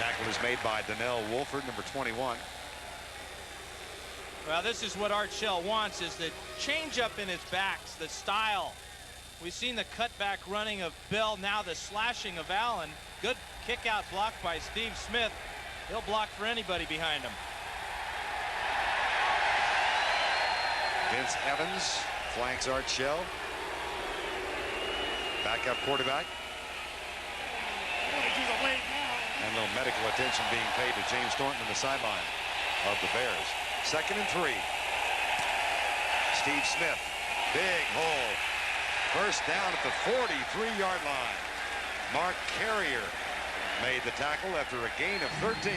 Tackle is made by Donnell Wolford, number 21. Well, this is what Art Shell wants, is the change up in his backs, the style. We've seen the cutback running of Bell, now the slashing of Allen. Good kick out block by Steve Smith. He'll block for anybody behind him. Vince Evans flanks Art Shell. Backup quarterback. And no medical attention being paid to James Thornton on the sideline of the Bears. 2nd and 3. Steve Smith, big hole. First down at the 43-yard line. Mark Carrier made the tackle after a gain of 13.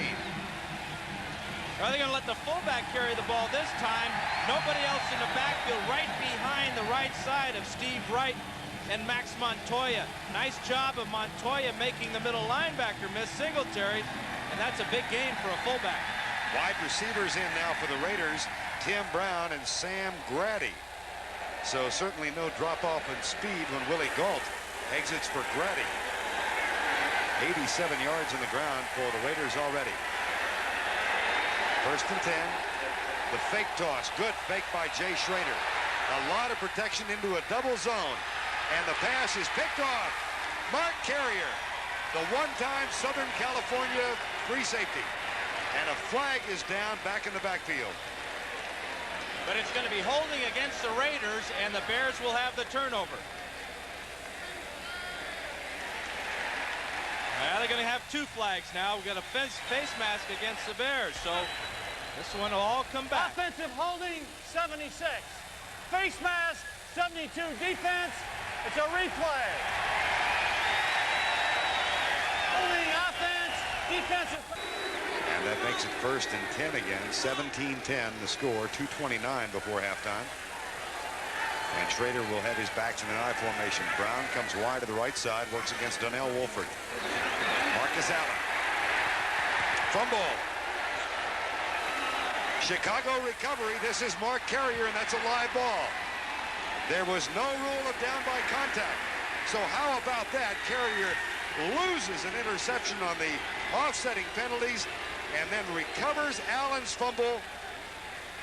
Are they going to let the fullback carry the ball this time? Nobody else in the backfield, right behind the right side of Steve Wright and Max Montoya. Nice job of Montoya making the middle linebacker miss Singletary, and that's a big gain for a fullback. Wide receivers in now for the Raiders, Tim Brown and Sam Grady. So certainly no drop-off in speed when Willie Gault exits for Grady. 87 yards on the ground for the Raiders already. 1st and 10. The fake toss. Good fake by Jay Schrader. A lot of protection into a double zone. And the pass is picked off. Mark Carrier, the one-time Southern California free safety. And a flag is down back in the backfield. But it's going to be holding against the Raiders, and the Bears will have the turnover. Well, they're going to have 2 flags now. We've got a face mask against the Bears, so this one will all come back. Offensive holding, 76. Face mask, 72. Defense, it's a replay. Defensive. And that makes it 1st and 10 again. 17-10 the score. 2:29 before halftime. And Schrader will have his backs in an I formation. Brown comes wide to the right side, works against Donnell Wolford. Marcus Allen. Fumble. Chicago recovery. This is Mark Carrier, and that's a live ball. There was no rule of down by contact. So how about that? Carrier loses an interception on the offsetting penalties and then recovers Allen's fumble.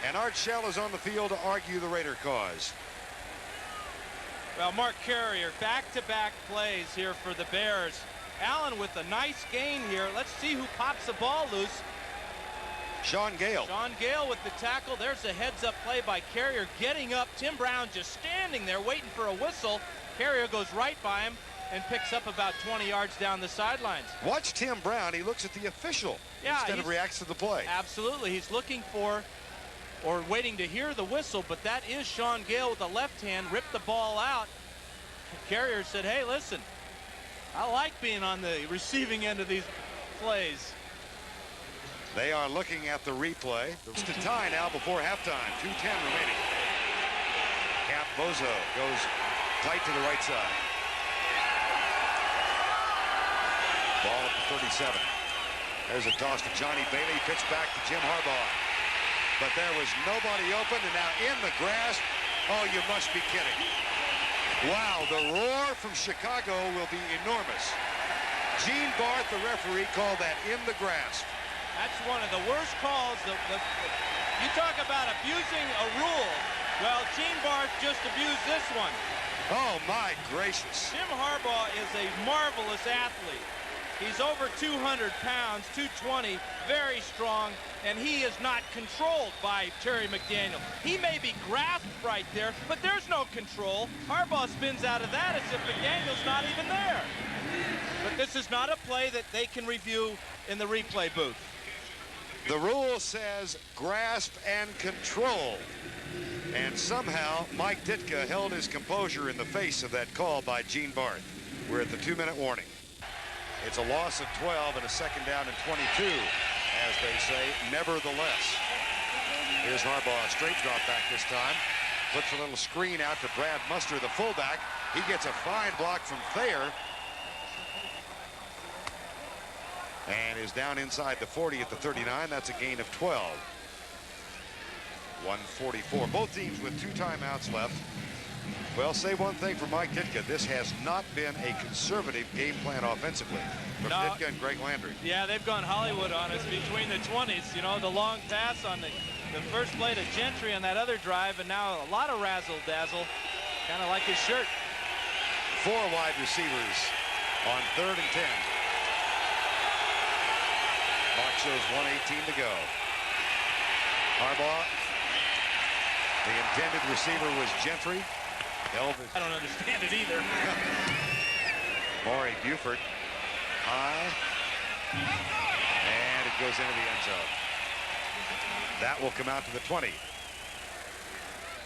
And Art Shell is on the field to argue the Raider cause. Well, Mark Carrier, back-to-back plays here for the Bears. Allen with a nice gain here. Let's see who pops the ball loose. Sean Gale. Sean Gale with the tackle. There's a heads-up play by Carrier getting up. Tim Brown just standing there waiting for a whistle. Carrier goes right by him and picks up about 20 yards down the sidelines. Watch Tim Brown. He looks at the official instead of reacts to the play. Absolutely. He's looking for or waiting to hear the whistle, but that is Sean Gale with the left hand, ripped the ball out. Carrier said, hey, listen, I like being on the receiving end of these plays. They are looking at the replay. It's to tie now before halftime. 2:10 remaining. Cap Bozo goes tight to the right side. Ball at the 37. There's a toss to Johnny Bailey. Pitch back to Jim Harbaugh. But there was nobody open, and now in the grasp. Oh, you must be kidding. Wow, the roar from Chicago will be enormous. Gene Barth, the referee, called that in the grasp. That's one of the worst calls. You talk about abusing a rule. Well, Gene Barth just abused this one. Oh, my gracious. Jim Harbaugh is a marvelous athlete. He's over 200 pounds, 220, very strong, and he is not controlled by Terry McDaniel. He may be grasped right there, but there's no control. Harbaugh spins out of that as if McDaniel's not even there. But this is not a play that they can review in the replay booth. The rule says grasp and control. And somehow Mike Ditka held his composure in the face of that call by Gene Barth. We're at the 2-minute warning. It's a loss of 12 and a 2nd down and 22, as they say. Nevertheless, here's Harbaugh, straight drop back this time. Flips a little screen out to Brad Muster, the fullback. He gets a fine block from Thayer. And is down inside the 40 at the 39. That's a gain of 12. 144. Both teams with 2 timeouts left. Well, say one thing for Mike Ditka. This has not been a conservative game plan offensively from Ditka and Greg Landry. Yeah, they've gone Hollywood on us between the 20s. You know, the long pass on the first play to Gentry on that other drive, and now a lot of razzle-dazzle, kind of like his shirt. 4 wide receivers on 3rd and 10. Clock shows 1:18 to go. Harbaugh, the intended receiver was Gentry. Elvis. I don't understand it either. Maury Buford. High. And it goes into the end zone. That will come out to the 20.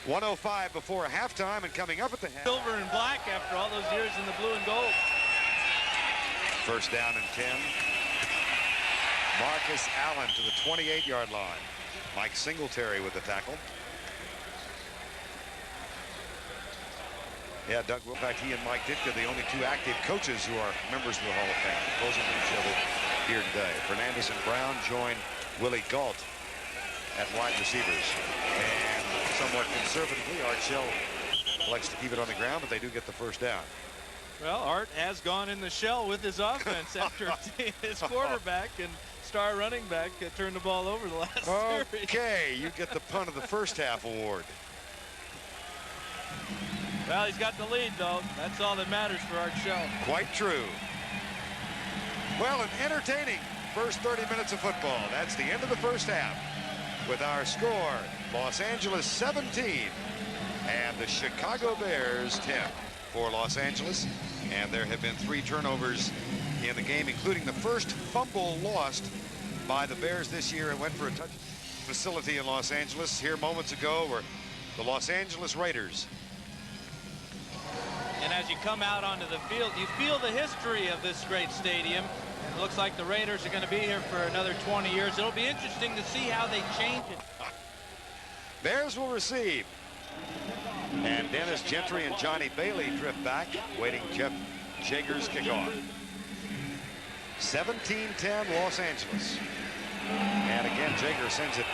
1:05 before halftime, and coming up at the half. Silver and black after all those years in the blue and gold. 1st down and 10. Marcus Allen to the 28-yard line. Mike Singletary with the tackle. Yeah, Doug, in fact, he and Mike Ditka, the only 2 active coaches who are members of the Hall of Fame, opposing each other here today. Fernandez and Brown join Willie Gault at wide receivers. And somewhat conservatively, Art Shell elects to keep it on the ground, but they do get the 1st down. Well, Art has gone in the shell with his offense after his quarterback and star running back turned the ball over the last series. Okay, you get the punt of the first half award. Well, he's got the lead, though. That's all that matters for Art Shell. Quite true. Well, an entertaining first 30 minutes of football. That's the end of the first half. With our score, Los Angeles 17 and the Chicago Bears 10 for Los Angeles. And there have been 3 turnovers in the game, including the first fumble lost by the Bears this year. It went for a touch facility in Los Angeles. Here moments ago were the Los Angeles Raiders. And as you come out onto the field, you feel the history of this great stadium. It looks like the Raiders are going to be here for another 20 years. It'll be interesting to see how they change it. Bears will receive. And Dennis Gentry and Johnny Bailey drift back, waiting Jeff Jager's kickoff. 17-10 Los Angeles. And again, Jager sends it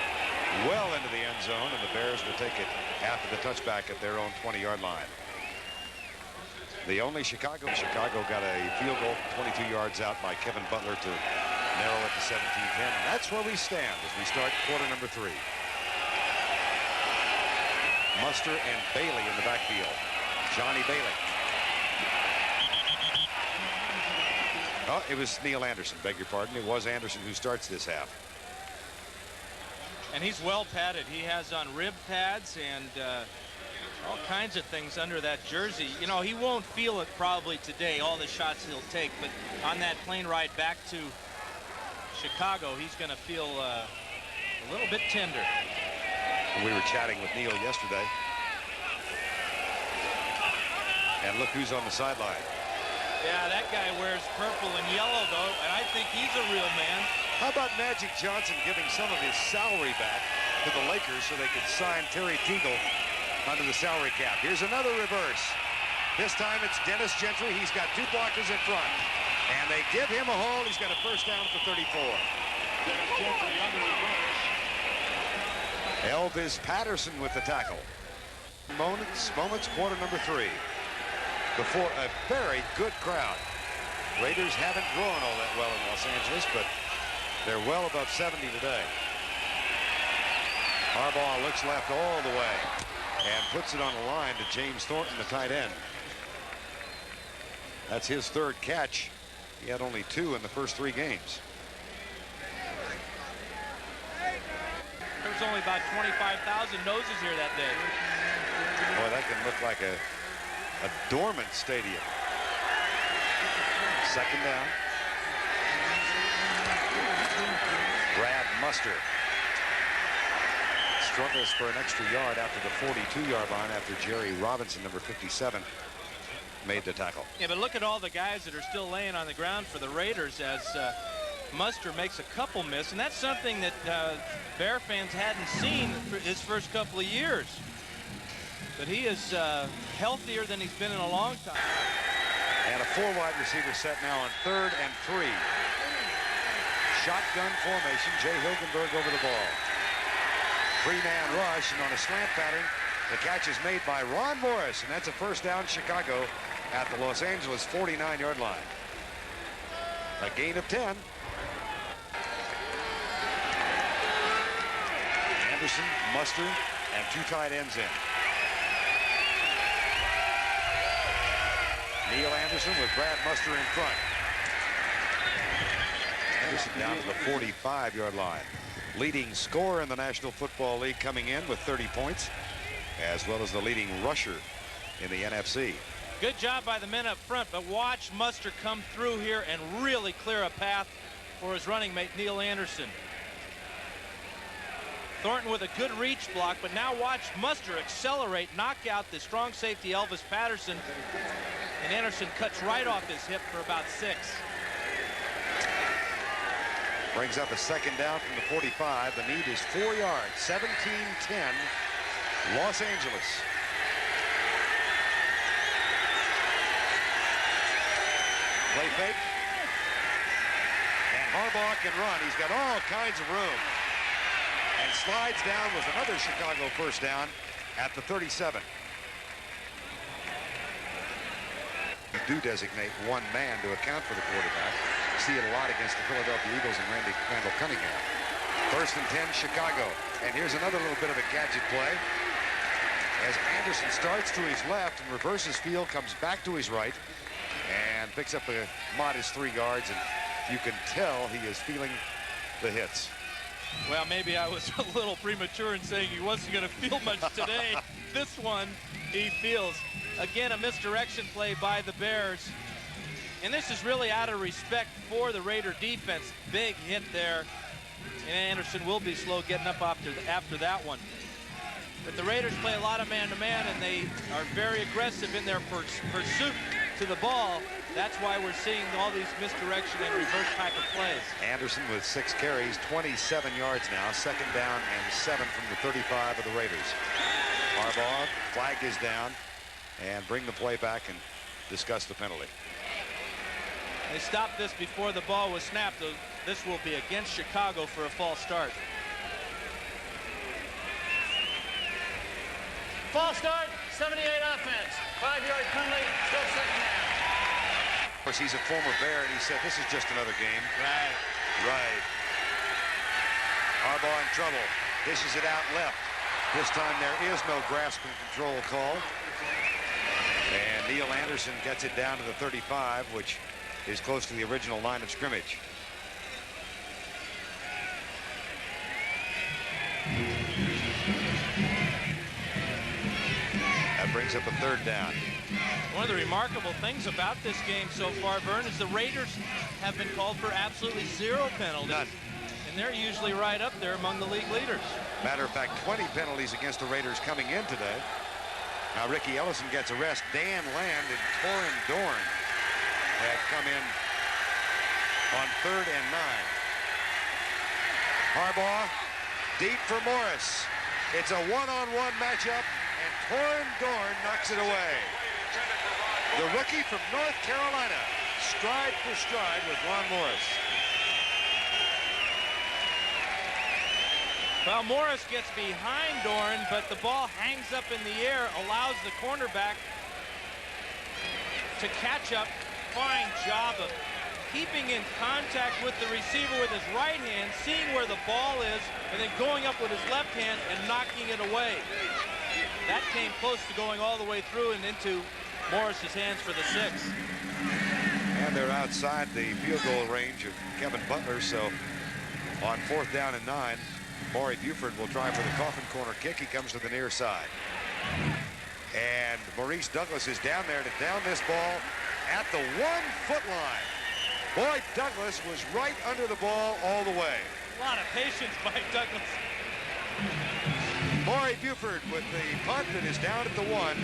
well into the end zone, and the Bears will take it after the touchback at their own 20-yard line. The only Chicago got a field goal 22 yards out by Kevin Butler to narrow it to 17-10. And that's where we stand as we start quarter number 3. Muster and Bailey in the backfield. Johnny Bailey. Oh, it was Neil Anderson, beg your pardon. It was Anderson who starts this half. And he's well padded. He has on rib pads and all kinds of things under that jersey. You know, he won't feel it probably today, all the shots he'll take, but on that plane ride back to Chicago, he's going to feel a little bit tender. We were chatting with Neil yesterday. And look who's on the sideline. Yeah, that guy wears purple and yellow, though, and I think he's a real man. How about Magic Johnson giving some of his salary back to the Lakers so they could sign Terry Teagle under the salary cap? Here's another reverse. This time it's Dennis Gentry. He's got 2 blockers in front. And they give him a hold. He's got a first down at the 34. Elvis Patterson with the tackle. Moments, quarter number 3. Before a very good crowd. Raiders haven't grown all that well in Los Angeles, but they're well above 70 today. Harbaugh looks left all the way and puts it on the line to James Thornton, the tight end. That's his 3rd catch. He had only 2 in the first 3 games. There was only about 25,000 noses here that day. Boy, that can look like a dormant stadium. 2nd down. Brad Muster struggles for an extra yard after the 42-yard line after Jerry Robinson, number 57, made the tackle. Yeah, but look at all the guys that are still laying on the ground for the Raiders as Muster makes a couple miss, and that's something that Bear fans hadn't seen for his first couple of years. But he is healthier than he's been in a long time. And a 4 wide receiver set now on 3rd and 3. Shotgun formation. Jay Hilgenberg over the ball. 3-man rush, and on a slant pattern, the catch is made by Ron Morris, and that's a first down Chicago at the Los Angeles 49-yard line. A gain of 10. Anderson, Muster, and 2 tight ends in. Neil Anderson with Brad Muster in front. Anderson down to the 45-yard line. Leading scorer in the National Football League coming in with 30 points, as well as the leading rusher in the NFC. Good job by the men up front, but watch Muster come through here and really clear a path for his running mate, Neil Anderson. Thornton with a good reach block, but now watch Muster accelerate, knock out the strong safety Elvis Patterson, and Anderson cuts right off his hip for about 6. Brings up a 2nd down from the 45. The need is 4 yards. 17-10 Los Angeles. Play fake. And Harbaugh can run. He's got all kinds of room. And slides down with another Chicago first down at the 37. You do designate 1 man to account for the quarterback. See it a lot against the Philadelphia Eagles and Randall Cunningham. 1st and 10 Chicago. And here's another little bit of a gadget play. As Anderson starts to his left and reverses field, comes back to his right, and picks up a modest 3 yards. And you can tell he is feeling the hits. Well, maybe I was a little premature in saying he wasn't going to feel much today. This one he feels. Again, a misdirection play by the Bears. And this is really out of respect for the Raider defense. Big hit there. And Anderson will be slow getting up after that one. But the Raiders play a lot of man-to-man, and they are very aggressive in their pursuit to the ball. That's why we're seeing all these misdirection and reverse type of plays. Anderson with 6 carries, 27 yards now, 2nd down and 7 from the 35 of the Raiders. Harbaugh, flag is down, and bring the play back and discuss the penalty. They stopped this before the ball was snapped. This will be against Chicago for a false start. False start, 78 offense. 5-yard penalty, still 2nd down. Of course, he's a former Bear, and he said, this is just another game. Right. Harbaugh in trouble. Dishes it out left. This time there is no grasp and control call. And Neil Anderson gets it down to the 35, which is close to the original line of scrimmage. That brings up a 3rd down. One of the remarkable things about this game so far, Vern, is the Raiders have been called for absolutely 0 penalties. None. And they're usually right up there among the league leaders. Matter of fact, 20 penalties against the Raiders coming in today. Now Ricky Ellison gets a rest. Dan Land and Torin Dorn have come in on 3rd and 9. Harbaugh deep for Morris. It's a one-on-one matchup, and Torin Dorn knocks it away. The rookie from North Carolina, stride for stride with Ron Morris. Well, Morris gets behind Dorn, but the ball hangs up in the air, allows the cornerback to catch up. Fine job of keeping in contact with the receiver with his right hand, seeing where the ball is, and then going up with his left hand and knocking it away. That came close to going all the way through and into Morris's hands for the 6th. And they're outside the field goal range of Kevin Butler, so on 4th down and 9, Maury Buford will try for the coffin corner kick. He comes to the near side. And Maurice Douglas is down there to down this ball at the 1-foot line. Boyd Douglas was right under the ball all the way. A lot of patience by Douglas. Maury Buford with the punt that is down at the 1.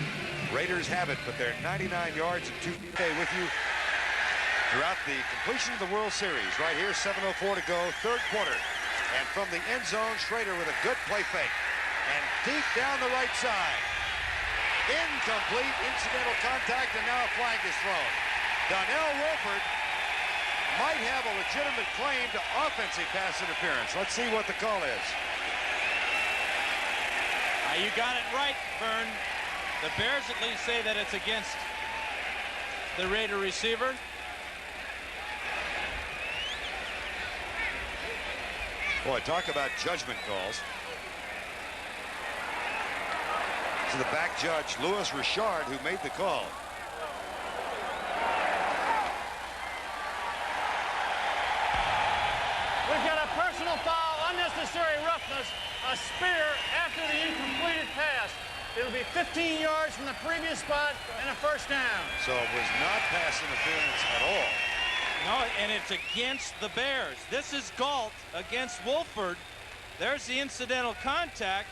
Raiders have it, but they're 99 yards and 2 stay with you throughout the completion of the World Series. Right here, 7:04 to go, 3rd quarter. And from the end zone, Schrader with a good play fake. And deep down the right side. Incomplete, incidental contact, and now a flag is thrown. Donnell Wolford might have a legitimate claim to offensive pass interference. Let's see what the call is. You got it right, Vern. The Bears at least say that it's against the Raider receiver. Boy, talk about judgment calls. To the back judge, Louis Richard, who made the call. We've got a personal foul, unnecessary roughness, a spear after the incompleted pass. It'll be 15 yards from the previous spot and a 1st down. So it was not pass interference at all. No, and it's against the Bears. This is Galt against Wolford. There's the incidental contact.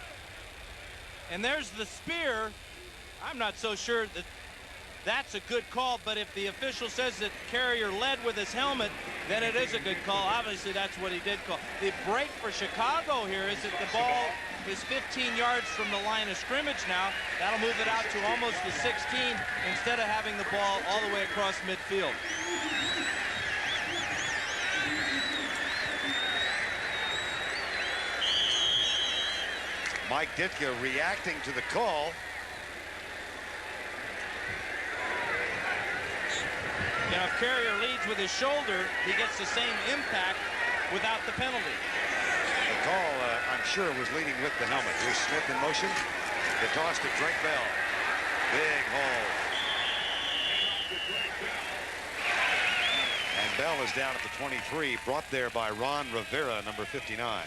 And there's the spear. I'm not so sure that that's a good call, but if the official says that Carrier led with his helmet, then it is a good call. Obviously, that's what he did call. The break for Chicago here is that the ball is 15 yards from the line of scrimmage now. That'll move it out to almost the 16 instead of having the ball all the way across midfield. Mike Ditka reacting to the call. Now, if Carrier leads with his shoulder, he gets the same impact without the penalty. The call, I'm sure, was leading with the helmet. Here's Smith in motion. The toss to Drake Bell. Big hole. And Bell is down at the 23, brought there by Ron Rivera, number 59.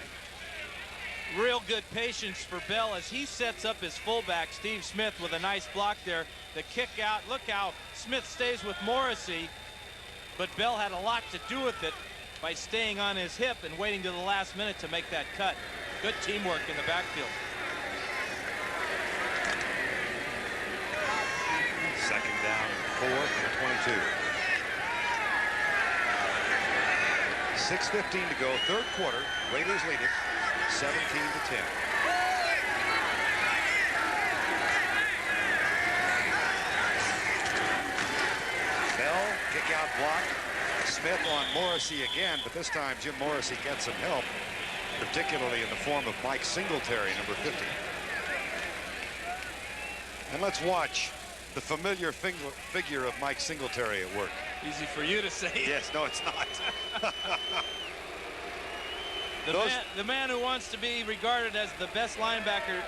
Real good patience for Bell as he sets up his fullback, Steve Smith, with a nice block there. The kick out, look how Smith stays with Morrissey, but Bell had a lot to do with it by staying on his hip and waiting to the last minute to make that cut. Good teamwork in the backfield. 2nd down and 4 from the 22. 6:15 to go, third quarter. Raiders lead it 17-10. Bell, kick out block. Smith on Morrissey again, but this time Jim Morrissey gets some help, particularly in the form of Mike Singletary, number 50. And let's watch the familiar figure of Mike Singletary at work. Easy for you to say. Yes, no, it's not. The man who wants to be regarded as the best linebacker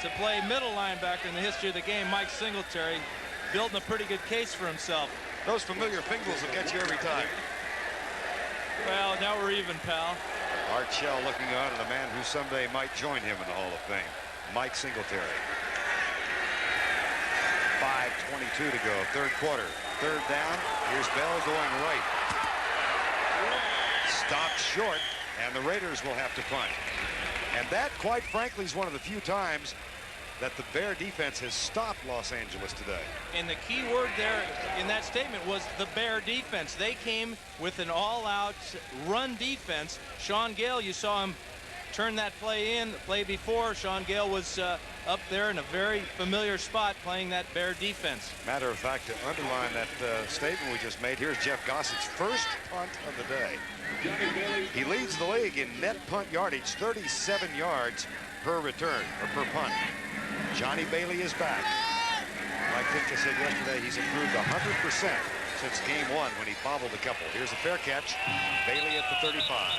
to play middle linebacker in the history of the game, Mike Singletary, building a pretty good case for himself. Those familiar fingers will get you every time. Well, now we're even, pal. Art Shell looking on at a man who someday might join him in the Hall of Fame, Mike Singletary. 5:22 to go, third quarter. Third down. Here's Bell going right. Stopped short, and the Raiders will have to punt. And that, quite frankly, is one of the few times that the Bear defense has stopped Los Angeles today. And the key word there in that statement was the Bear defense. They came with an all-out run defense. Sean Gale, you saw him turn that play in. The play before, Sean Gale was up there in a very familiar spot playing that Bear defense. Matter of fact, to underline that statement we just made, here's Jeff Gossett's first punt of the day. He leads the league in net punt yardage, 37 yards per return, or per punt. Johnny Bailey is back. Like Tinka said yesterday, he's improved 100% since game one when he bobbled a couple. Here's a fair catch. Bailey at the 35.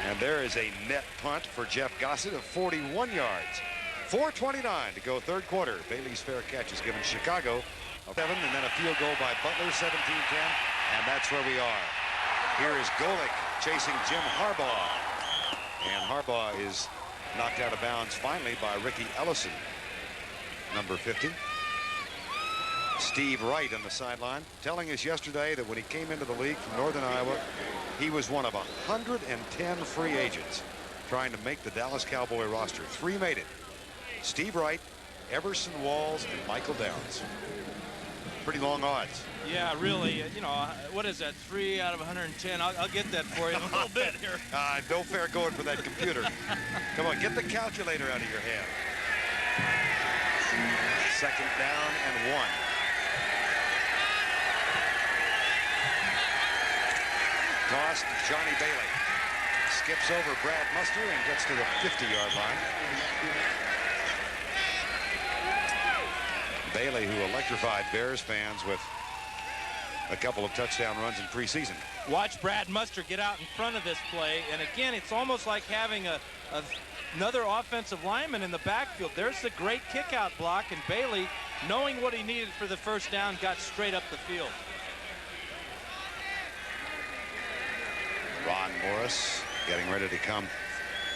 And there is a net punt for Jeff Gossett of 41 yards. 4:29 to go, third quarter. Bailey's fair catch has given Chicago a 7, and then a field goal by Butler, 17-10, and that's where we are. Here is Golick chasing Jim Harbaugh. And Harbaugh is knocked out of bounds finally by Ricky Ellison, number 50. Steve Wright on the sideline telling us yesterday that when he came into the league from Northern Iowa, he was one of 110 free agents trying to make the Dallas Cowboy roster. 3 made it. Steve Wright, Everson Walls, and Michael Downs. Pretty long odds. Yeah, really. You know, what is that? 3 out of 110. I'll get that for you in a little bit here. No fair going for that computer. Come on, get the calculator out of your hand. Second down and 1. Toss to Johnny Bailey. Skips over Brad Muster and gets to the 50-yard line. Bailey, who electrified Bears fans with a couple of touchdown runs in preseason. Watch Brad Muster get out in front of this play, and again, it's almost like having another offensive lineman in the backfield. There's the great kick-out block, and Bailey, knowing what he needed for the first down, got straight up the field. Ron Morris getting ready to come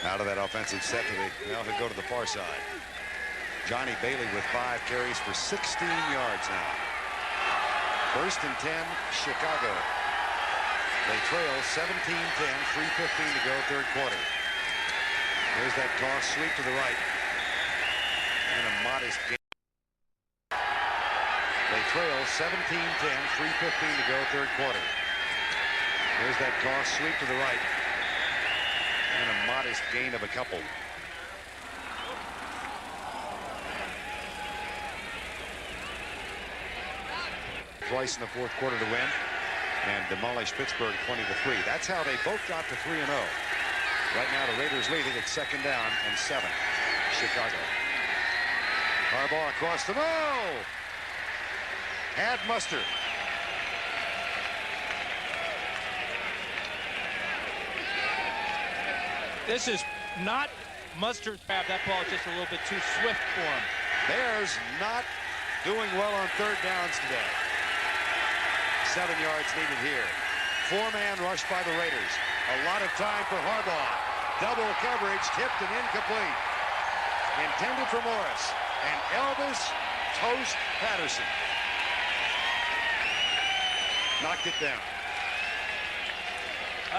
out of that offensive set. Now he'll go to the far side. Johnny Bailey with 5 carries for 16 yards now. First and 10, Chicago. They trail 17-10, 3:15 to go, third quarter. There's that toss sweep to the right. And a modest gain. They trail 17-10, 3:15 to go, third quarter. There's that toss sweep to the right. And a modest gain of a couple. Twice in the fourth quarter to win and demolish Pittsburgh 20-3. That's how they both got to 3-0. Right now the Raiders leading at second down and 7. Chicago. Harbaugh across the row. Had Muster. This is not Muster. That ball is just a little bit too swift for him. Bears not doing well on third downs today. 7 yards needed here. 4-man rush by the Raiders. A lot of time for Harbaugh. Double coverage, tipped and incomplete. Intended for Morris. And Elvis Toast Patterson knocked it down.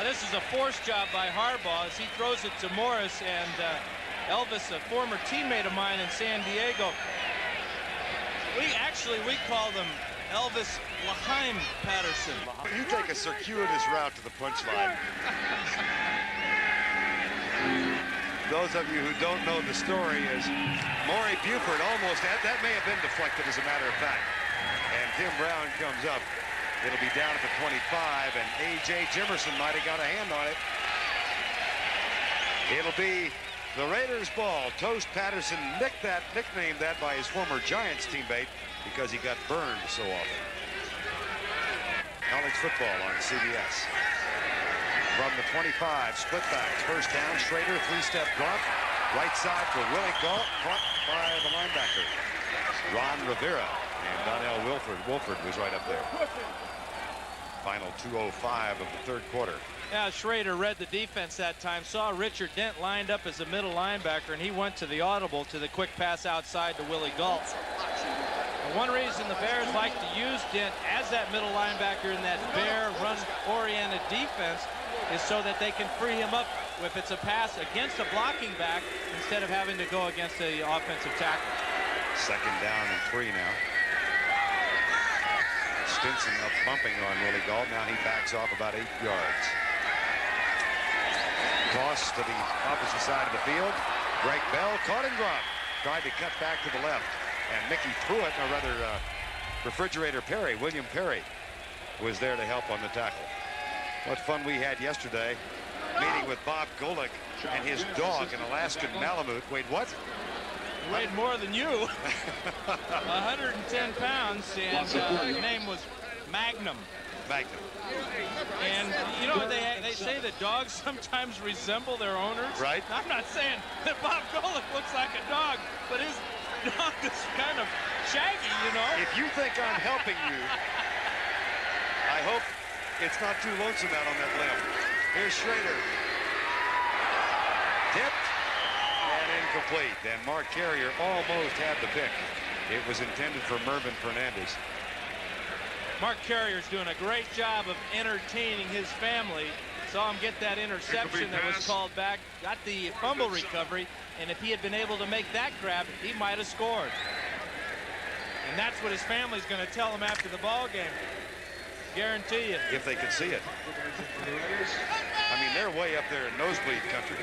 This is a forced job by Harbaugh as he throws it to Morris, and Elvis, a former teammate of mine in San Diego. We call them Elvis Laheim Patterson. You take a circuitous route to the punchline. Those of you who don't know the story is Maury Buford almost had, that may have been deflected as a matter of fact. And Tim Brown comes up. It'll be down at the 25, and A.J. Jimerson might have got a hand on it. It'll be the Raiders' ball. Toast Patterson nicknamed that by his former Giants teammate because he got burned so often. College football on CBS. From the 25, split backs, first down, Schrader, three-step drop, right side for Willie Gault, caught by the linebacker, Ron Rivera, and Donnell Wolford was right up there. Final 2:05 of the third quarter. Yeah, Schrader read the defense that time, saw Richard Dent lined up as a middle linebacker, and he went to the audible to the quick pass outside to Willie Gault. And one reason the Bears like to use Dent as that middle linebacker in that Bear run-oriented defense is so that they can free him up if it's a pass against a blocking back instead of having to go against the offensive tackle. Second down and 3 now. Stinson up bumping on Willie Gault. Now he backs off about 8 yards. Toss to the opposite side of the field. Greg Bell caught and dropped. Tried to cut back to the left. And Mickey Pruitt, or rather Refrigerator Perry, William Perry, was there to help on the tackle. What fun we had yesterday meeting with Bob Golick and his dog, an Alaskan Malamute. Wait, what? He weighed more than you. 110 pounds, and his name was Magnum. Magnum. And, you know, they say that dogs sometimes resemble their owners. Right. I'm not saying that Bob Golick looks like a dog, but his dog is kind of shaggy, you know. If you think I'm helping you, I hope it's not too lonesome out on that limb. Here's Schrader. Tipped and incomplete. And Mark Carrier almost had the pick. It was intended for Mervyn Fernandez. Mark Carrier's doing a great job of entertaining his family. Saw him get that interception that was called back. Got the fumble recovery. And if he had been able to make that grab, he might have scored. And that's what his family's going to tell him after the ball game. Guarantee you. If they can see it. I mean, they're way up there in nosebleed country.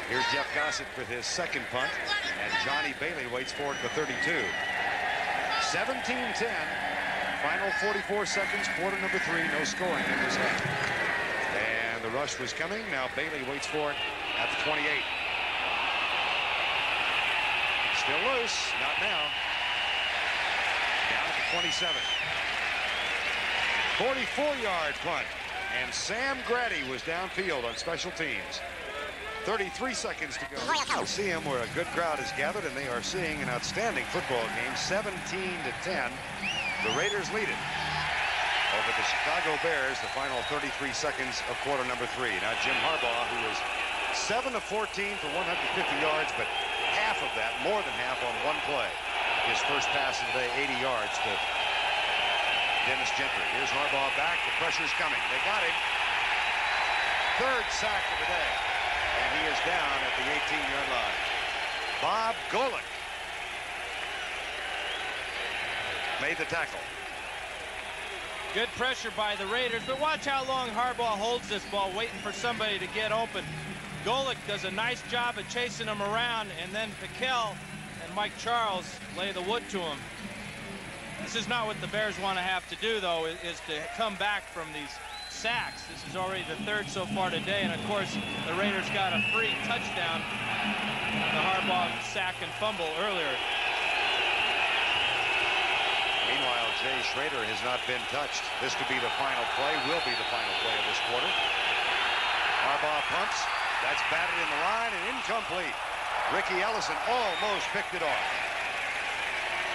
Here's Jeff Gossett with his second punt, and Johnny Bailey waits for it for 32. 17-10. Final 44 seconds, quarter number 3, no scoring in this half. And the rush was coming. Now Bailey waits for it at the 28. Still loose, not now. Down at the 27. 44-yard punt, and Sam Grady was downfield on special teams. 33 seconds to go. You'll see him where a good crowd is gathered, and they are seeing an outstanding football game. 17-10. The Raiders lead it over the Chicago Bears. The final 33 seconds of quarter number 3. Now Jim Harbaugh, who is 7 of 14 for 150 yards, but half of that, more than half, on one play. His first pass of the day, 80 yards to Dennis Gentry. Here's Harbaugh back. The pressure's coming. They got him. Third sack of the day. And he is down at the 18-yard line. Bob Golick made the tackle. Good pressure by the Raiders, but watch how long Harbaugh holds this ball, waiting for somebody to get open. Golick does a nice job of chasing him around, and then Piquel and Mike Charles lay the wood to him. This is not what the Bears want to have to do, though, is to come back from these sacks. This is already the third so far today, and of course the Raiders got a free touchdown on the Harbaugh sack and fumble earlier. Meanwhile, Jay Schrader has not been touched. This could be the final play, will be the final play of this quarter. Harbaugh punts. That's batted in the line and incomplete. Ricky Ellison almost picked it off.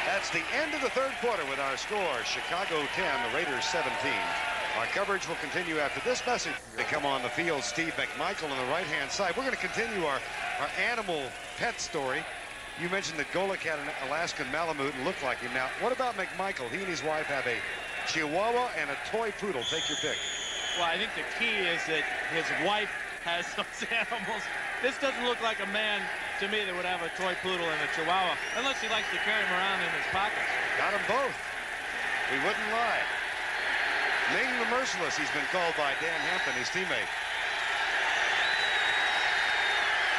That's the end of the third quarter with our score. Chicago 10, the Raiders 17. Our coverage will continue after this message. To come on the field, Steve McMichael on the right-hand side. We're going to continue our animal pet story. You mentioned that Golick had an Alaskan Malamute and looked like him. Now, what about McMichael? He and his wife have a Chihuahua and a toy poodle. Take your pick. Well, I think the key is that his wife has those animals. This doesn't look like a man, to me, that would have a toy poodle and a Chihuahua, unless he likes to carry them around in his pockets. Got them both. He wouldn't lie. Ming the Merciless, he's been called by Dan Hampton, his teammate.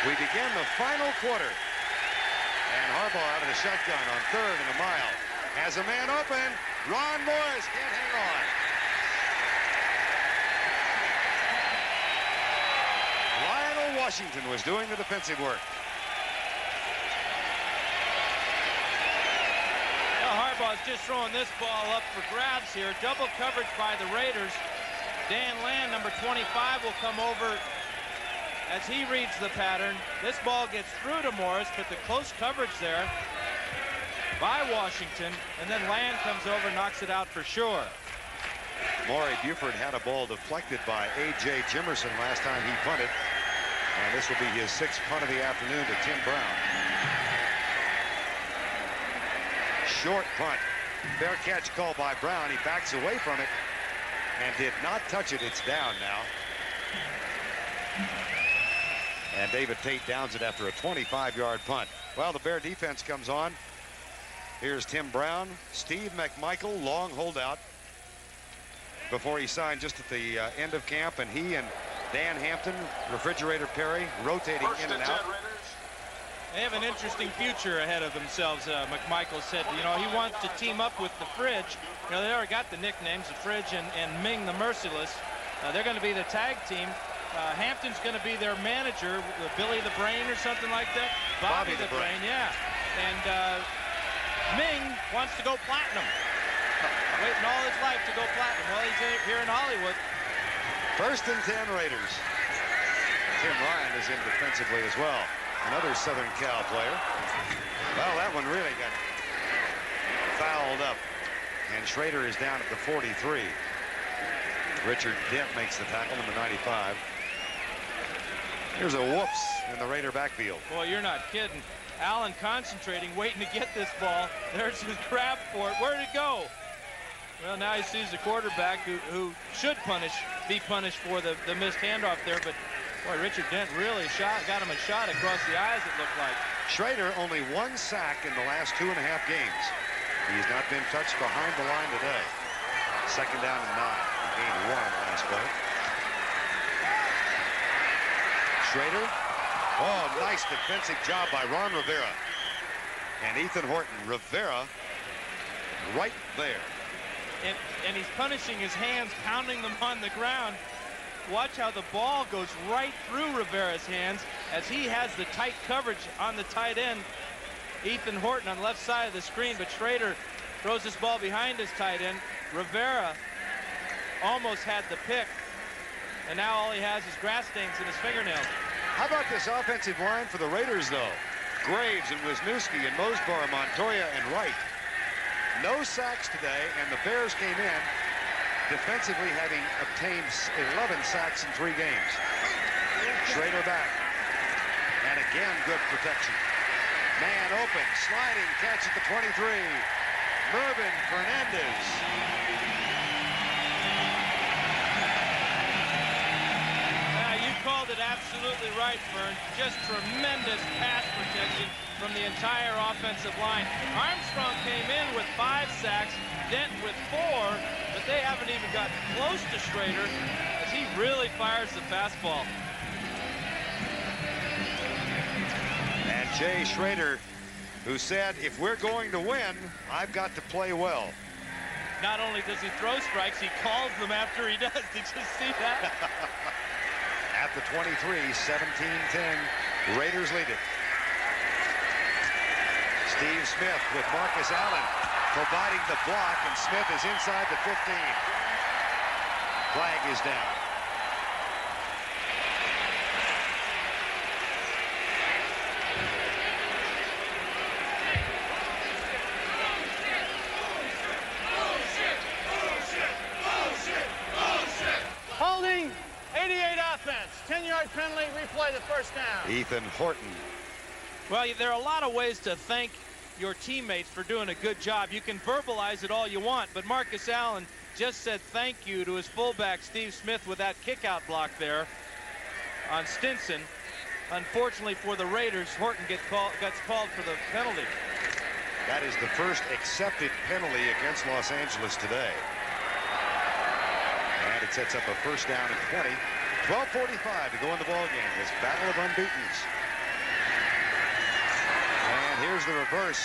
We begin the final quarter. And Harbaugh out of the shotgun on third and a mile. Has a man open. Ron Morris can't hang on. Lionel Washington was doing the defensive work. Harbaugh's just throwing this ball up for grabs here. Double coverage by the Raiders. Dan Land, number 25, will come over as he reads the pattern. This ball gets through to Morris, but the close coverage there by Washington, and then Land comes over and knocks it out for sure. Maury Buford had a ball deflected by A.J. Jimerson last time he punted, and this will be his 6th punt of the afternoon to Tim Brown. Short punt. Fair catch called by Brown. He backs away from it and did not touch it. It's down now. And David Tate downs it after a 25-yard punt. Well, the Bear defense comes on. Here's Tim Brown. Steve McMichael, long holdout before he signed just at the end of camp. And he and Dan Hampton, Refrigerator Perry, rotating in and out. They have an interesting future ahead of themselves. McMichael said, you know, he wants to team up with the Fridge. You know, they already got the nicknames, the Fridge and Ming the Merciless. They're going to be the tag team. Hampton's going to be their manager, Billy the Brain or something like that. Bobby the Brain, yeah. And Ming wants to go platinum. Waiting all his life to go platinum. Well, he's here in Hollywood. 1st and 10 Raiders. Tim Ryan is in defensively as well. Another Southern Cal player. Well, that one really got fouled up. And Schrader is down at the 43. Richard Dent makes the tackle, number 95. Here's a whoops in the Raider backfield. Boy, you're not kidding. Allen concentrating, waiting to get this ball. There's his grab for it. Where'd it go? Well, now he sees the quarterback who should be punished for the missed handoff there, but boy, Richard Dent really got him a shot across the eyes, it looked like. Schrader only 1 sack in the last 2.5 games. He's not been touched behind the line today. 2nd down and 9. He gained 1 last play. Schrader. Oh, nice defensive job by Ron Rivera. And Ethan Horton. Rivera right there. And he's punishing his hands, pounding them on the ground. Watch how the ball goes right through Rivera's hands as he has the tight coverage on the tight end. Ethan Horton on the left side of the screen, but Schrader throws this ball behind his tight end. Rivera almost had the pick, and now all he has is grass stains in his fingernails. How about this offensive line for the Raiders, though? Graves and Wisniewski and Mosbar, Montoya and Wright. No sacks today, and the Bears came in defensively having obtained 11 sacks in 3 games. Schrader back. And again, good protection. Man open, sliding catch at the 23. Mervin Fernandez. You called it absolutely right, Vern. Just tremendous pass protection from the entire offensive line. Armstrong came in with 5 sacks, Dent with 4, but they haven't even gotten close to Schrader as he really fires the fastball. And Jay Schrader, who said, if we're going to win, I've got to play well. Not only does he throw strikes, he calls them after he does. Did you see that? At the 23, 17-10, Raiders lead it. Steve Smith with Marcus Allen providing the block, and Smith is inside the 15. Flag is down. Holding, 88 offense, 10-yard penalty, replay the first down. Ethan Horton. Well, there are a lot of ways to thank your teammates for doing a good job. You can verbalize it all you want, but Marcus Allen just said thank you to his fullback, Steve Smith, with that kickout block there on Stinson. Unfortunately for the Raiders, Horton gets called for the penalty. That is the first accepted penalty against Los Angeles today. And it sets up a first down and 20. 12:45 to go in the ball game. This battle of unbeatens. And here's the reverse.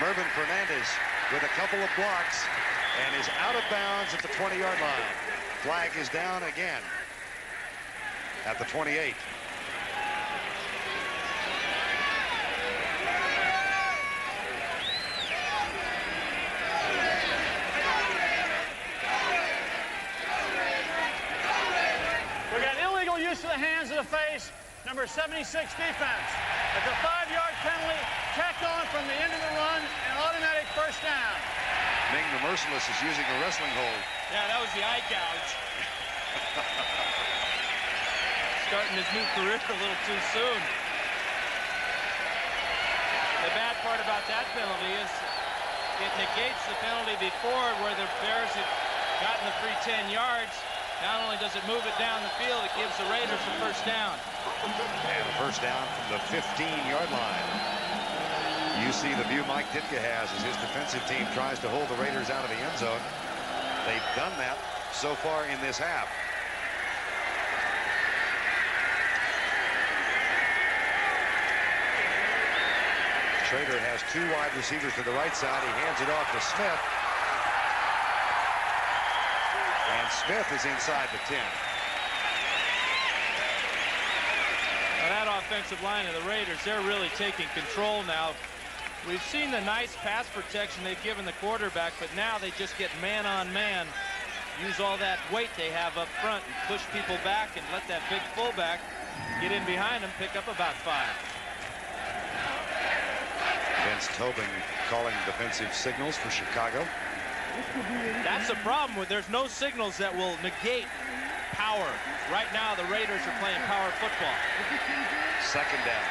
Mervin Fernandez with a couple of blocks and is out of bounds at the 20-yard line. Flag is down again at the 28. We got illegal use of the hands of the face, number 76 defense. It's a 5-yard penalty, tacked on from the end of the run, and automatic first down. Ming the Merciless is using a wrestling hold. Yeah, that was the eye gouge. Starting his new career a little too soon. The bad part about that penalty is it negates the penalty before where the Bears had gotten the free 10 yards. Not only does it move it down the field, it gives the Raiders a first down. And a first down from the 15-yard line. You see the view Mike Ditka has as his defensive team tries to hold the Raiders out of the end zone. They've done that so far in this half. Schrader has two wide receivers to the right side. He hands it off to Smith. And Smith is inside the 10. Now that offensive line of the Raiders, they're really taking control now. We've seen the nice pass protection they've given the quarterback, but now they just get man on man, use all that weight they have up front and push people back and let that big fullback get in behind them, pick up about 5. Vince Tobin calling defensive signals for Chicago. That's the problem with there's no signals that will negate power. Right now the Raiders are playing power football. Second down.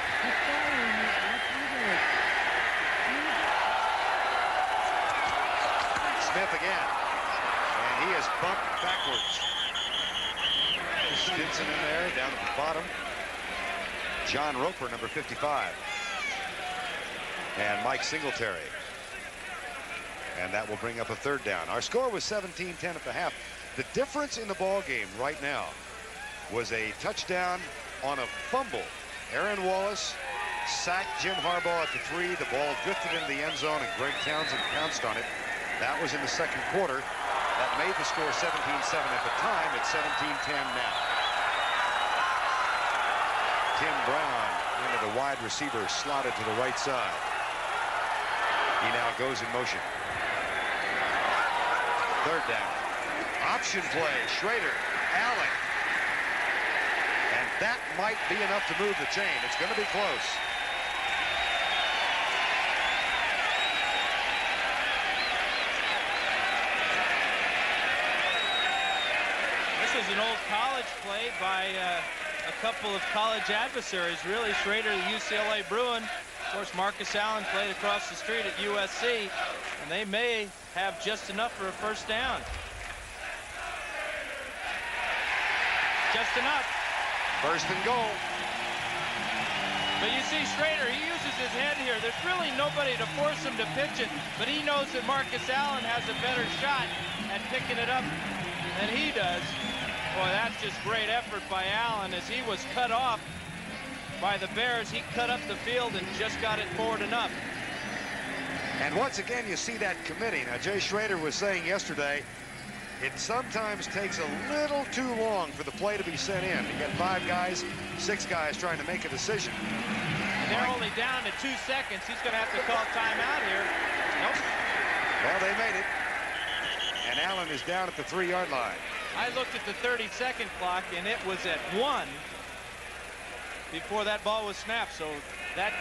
Smith again. And he is bumped backwards. Stinson in there down at the bottom. John Roper, number 55. And Mike Singletary. And that will bring up a third down. Our score was 17-10 at the half. The difference in the ball game right now was a touchdown on a fumble. Aaron Wallace sacked Jim Harbaugh at the 3. The ball drifted into the end zone and Greg Townsend pounced on it. That was in the second quarter. That made the score 17-7 at the time. It's 17-10 now. Tim Brown into the wide receiver, slotted to the right side. He now goes in motion. Third down. Option play. Schrader. Allen. And that might be enough to move the chain. It's going to be close. This is an old college play by a couple of college adversaries, really. Schrader, the UCLA Bruin. Of course, Marcus Allen played across the street at USC, and they may have just enough for a first down. Just enough. First and goal. But you see Schrader, he uses his head here. There's really nobody to force him to pitch it, but he knows that Marcus Allen has a better shot at picking it up than he does. Boy, that's just great effort by Allen as he was cut off by the Bears. He cut up the field and just got it forward enough. And once again, you see that committee. Now, Jay Schrader was saying yesterday, it sometimes takes a little too long for the play to be sent in. You got 5 guys, 6 guys trying to make a decision. And they're only down to 2 seconds. He's going to have to call timeout here. Nope. Well, they made it. And Allen is down at the 3-yard line. I looked at the 30-second clock, and it was at 1 before that ball was snapped. So that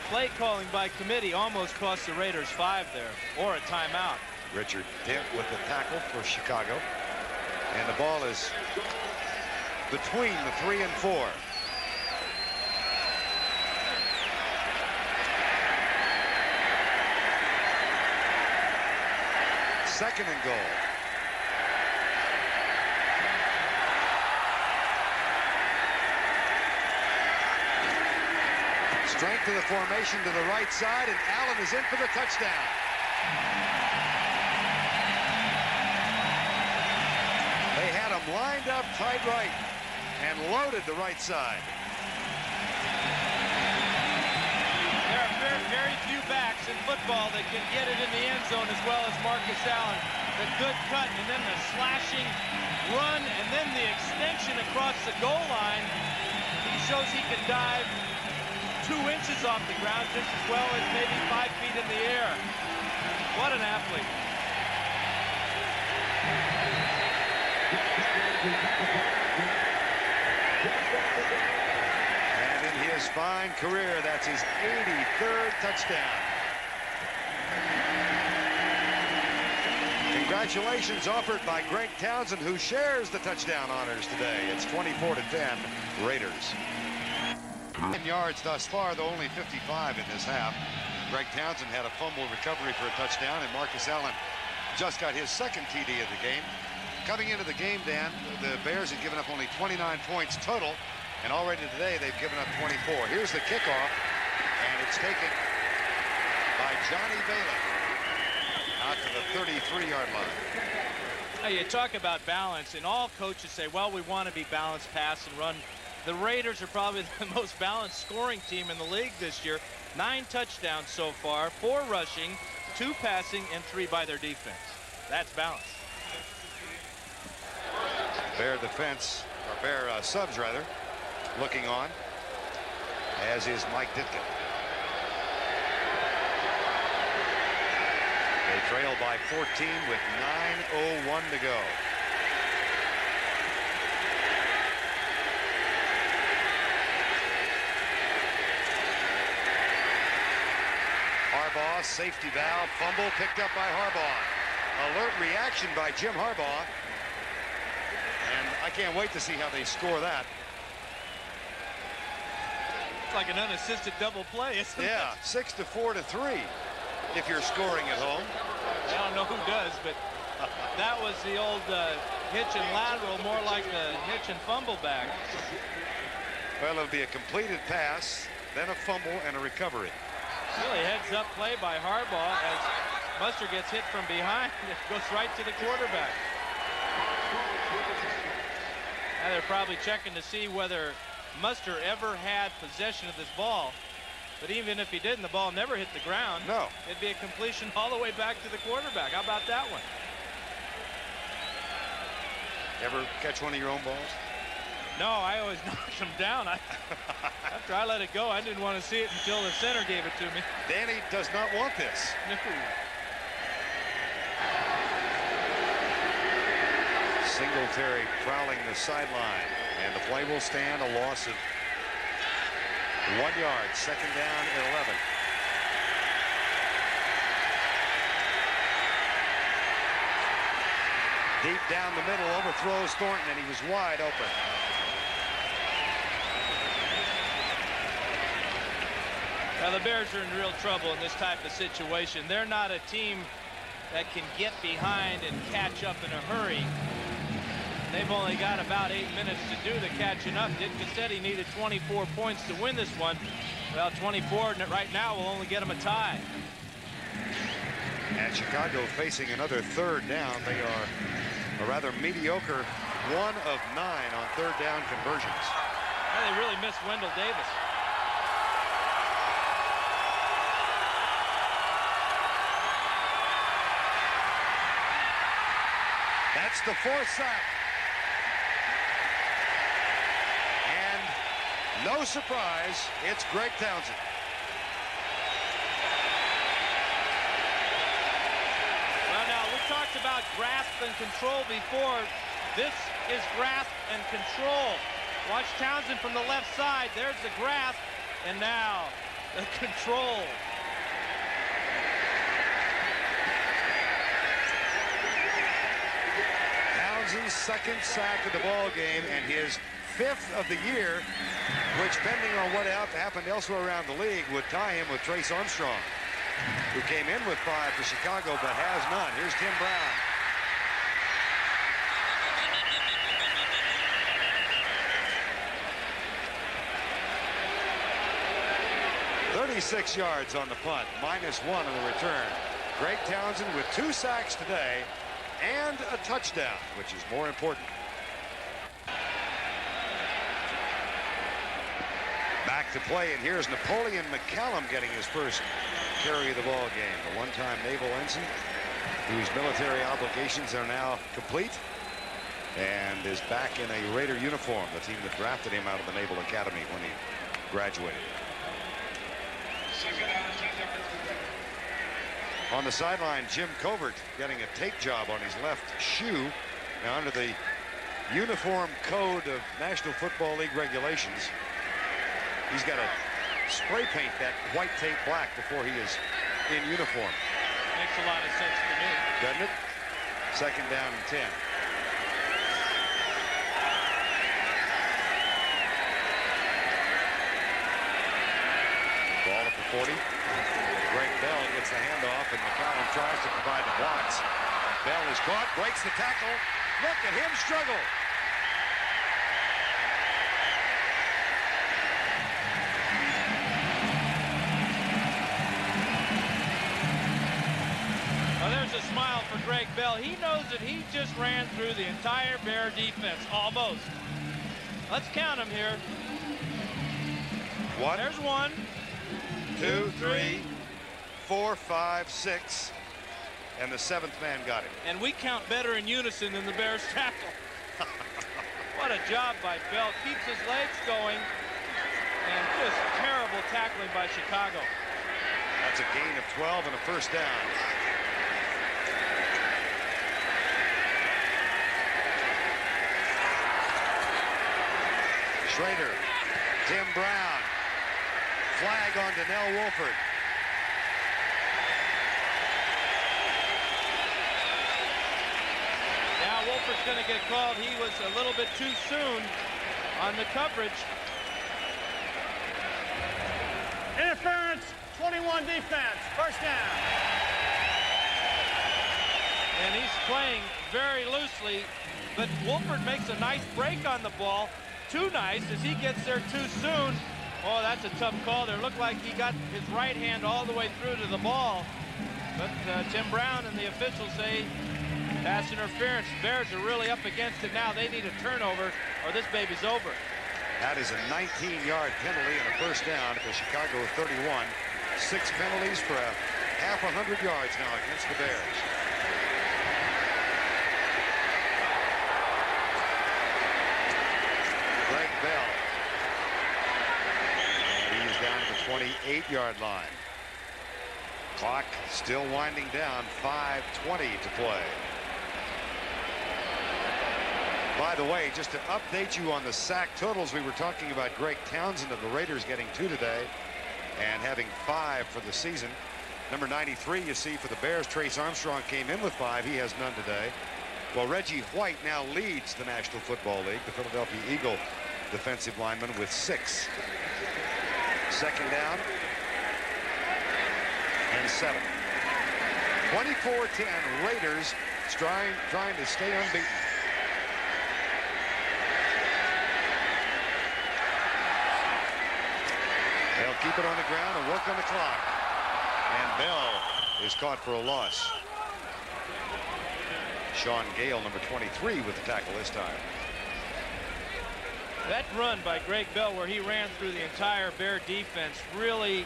play calling by committee almost cost the Raiders 5 there, or a timeout. Richard Dent with the tackle for Chicago. And the ball is between the 3 and 4. Second and goal. Strength of the formation to the right side, and Allen is in for the touchdown. They had him lined up tight right and loaded the right side. There are very, very few backs in football that can get it in the end zone as well as Marcus Allen. The good cut and then the slashing run and then the extension across the goal line. He shows he can dive 2 inches off the ground just as well as maybe 5 feet in the air. What an athlete. And in his fine career, that's his 83rd touchdown. Congratulations offered by Greg Townsend, who shares the touchdown honors today. It's 24-10 Raiders. 10 yards thus far, though only 55 in this half. Greg Townsend had a fumble recovery for a touchdown, and Marcus Allen just got his second TD of the game. Coming into the game, Dan, the Bears had given up only 29 points total, and already today they've given up 24. Here's the kickoff, and it's taken by Johnny Bailey out to the 33-yard line. Now you talk about balance, and all coaches say, well, we want to be balanced, pass and run. The Raiders are probably the most balanced scoring team in the league this year. 9 touchdowns so far, 4 rushing, 2 passing, and 3 by their defense. That's balance. Bear defense, or Bear subs rather, looking on, as is Mike Ditka. They trail by 14 with 9:01 to go. Harbaugh, safety valve, fumble picked up by Harbaugh. Alert reaction by Jim Harbaugh. And I can't wait to see how they score that. It's like an unassisted double play, isn't it? Yeah, 6-4-3 if you're scoring at home. I don't know who does, but that was the old hitch and lateral, more like the hitch and fumble back. Well, it'll be a completed pass, then a fumble and a recovery. Really heads-up play by Harbaugh as Muster gets hit from behind. It goes right to the quarterback. Now they're probably checking to see whether Muster ever had possession of this ball. But even if he didn't, the ball never hit the ground. No. It'd be a completion all the way back to the quarterback. How about that one? Ever catch one of your own balls? No, I always knocked them down. After I let it go, I didn't want to see it until the center gave it to me. Danny does not want this. No. Singletary prowling the sideline, and the play will stand, a loss of 1 yard, second down and 11. Deep down the middle, overthrows Thornton, and he was wide open. Now the Bears are in real trouble in this type of situation. They're not a team that can get behind and catch up in a hurry. They've only got about 8 minutes to do the catching up. Ditka said he needed 24 points to win this one. Well, 24 right now will only get them a tie. And Chicago facing another third down. They are a rather mediocre 1 of 9 on third down conversions. Well, they really missed Wendell Davis. That's the 4th sack. And no surprise, it's Greg Townsend. Well, now, we talked about grasp and control before. This is grasp and control. Watch Townsend from the left side. There's the grasp, and now the control. Townsend's second sack of the ball game and his 5th of the year, which, depending on what happened elsewhere around the league, would tie him with Trace Armstrong, who came in with 5 for Chicago but has none. Here's Tim Brown. 36 yards on the punt, -1 on the return. Greg Townsend with 2 sacks today and a touchdown, which is more important. Back to play, and here's Napoleon McCallum getting his first carry of the ball game. The one-time naval ensign whose military obligations are now complete and is back in a Raider uniform, the team that drafted him out of the Naval Academy when he graduated. On the sideline, Jim Covert getting a tape job on his left shoe. Now, under the uniform code of National Football League regulations, he's got to spray paint that white tape black before he is in uniform. Makes a lot of sense to me. Doesn't it? 2nd down and 10. Ball at the 40. Greg Bell gets the handoff, and McCallum tries to provide the blocks. Bell is caught, breaks the tackle. Look at him struggle. Well, there's a smile for Greg Bell. He knows that he just ran through the entire Bear defense, almost. Let's count them here. 1, There's 1, 2, 3, 4, 5, 6, and the 7th man got him. and we count better in unison than the Bears tackle. What a job by Bell. Keeps his legs going, and just terrible tackling by Chicago. That's a gain of 12 and a first down. Schrader, Tim Brown, flag on Donnell Wolford. Now Wolford's going to get called. He was a little bit too soon on the coverage. Interference, 21 defense, first down. And he's playing very loosely, but Wolford makes a nice break on the ball. Too nice as he gets there too soon. Oh, that's a tough call there. Looked like he got his right hand all the way through to the ball. But Tim Brown and the officials say pass interference. Bears are really up against it now. They need a turnover or this baby's over. That is a 19-yard penalty and a first down for Chicago 31. 6 penalties for a half 100 yards now against the Bears. Greg Bell. And he's down to the 28-yard line. Clock still winding down, 5:20 to play. By the way, just to update you on the sack totals, we were talking about Greg Townsend of the Raiders getting 2 today and having 5 for the season. Number 93, you see, for the Bears, Trace Armstrong came in with 5. He has none today. Well, Reggie White now leads the National Football League, the Philadelphia Eagle defensive lineman, with 6. 2nd down and 7. 24-10, Raiders trying to stay unbeaten. They'll keep it on the ground and work on the clock. And Bell is caught for a loss. Sean Gale, number 23, with the tackle this time. That run by Greg Bell where he ran through the entire Bear defense really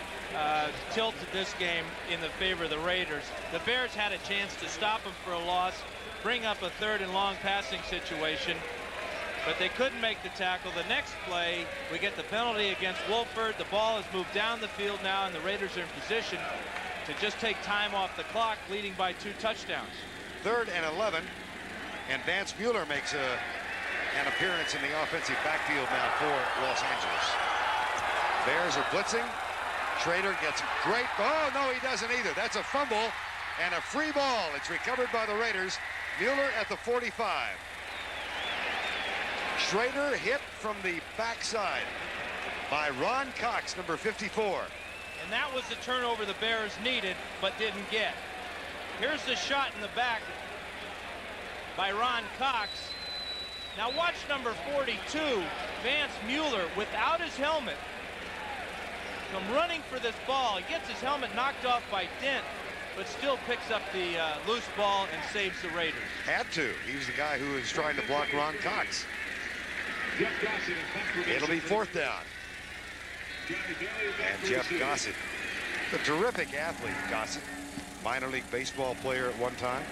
tilted this game in the favor of the Raiders. The Bears had a chance to stop him for a loss, bring up a 3rd and long passing situation, but they couldn't make the tackle. The next play, we get the penalty against Wolford. The ball has moved down the field now, and the Raiders are in position to just take time off the clock, leading by 2 touchdowns. 3rd and 11, and Vance Mueller makes an appearance in the offensive backfield now for Los Angeles. Bears are blitzing. Schrader gets great. Oh, no, he doesn't either. That's a fumble and a free ball. It's recovered by the Raiders. Mueller at the 45. Schrader hit from the backside by Ron Cox, number 54. And that was the turnover the Bears needed but didn't get. Here's the shot in the back by Ron Cox. Now watch number 42, Vance Mueller, without his helmet. come running for this ball. He gets his helmet knocked off by Dent, but still picks up the loose ball and saves the Raiders. Had to. He was the guy who was trying to block Ron Cox. It'll be 4th down. And Jeff Gossett, the terrific athlete, Gossett, minor league baseball player at one time.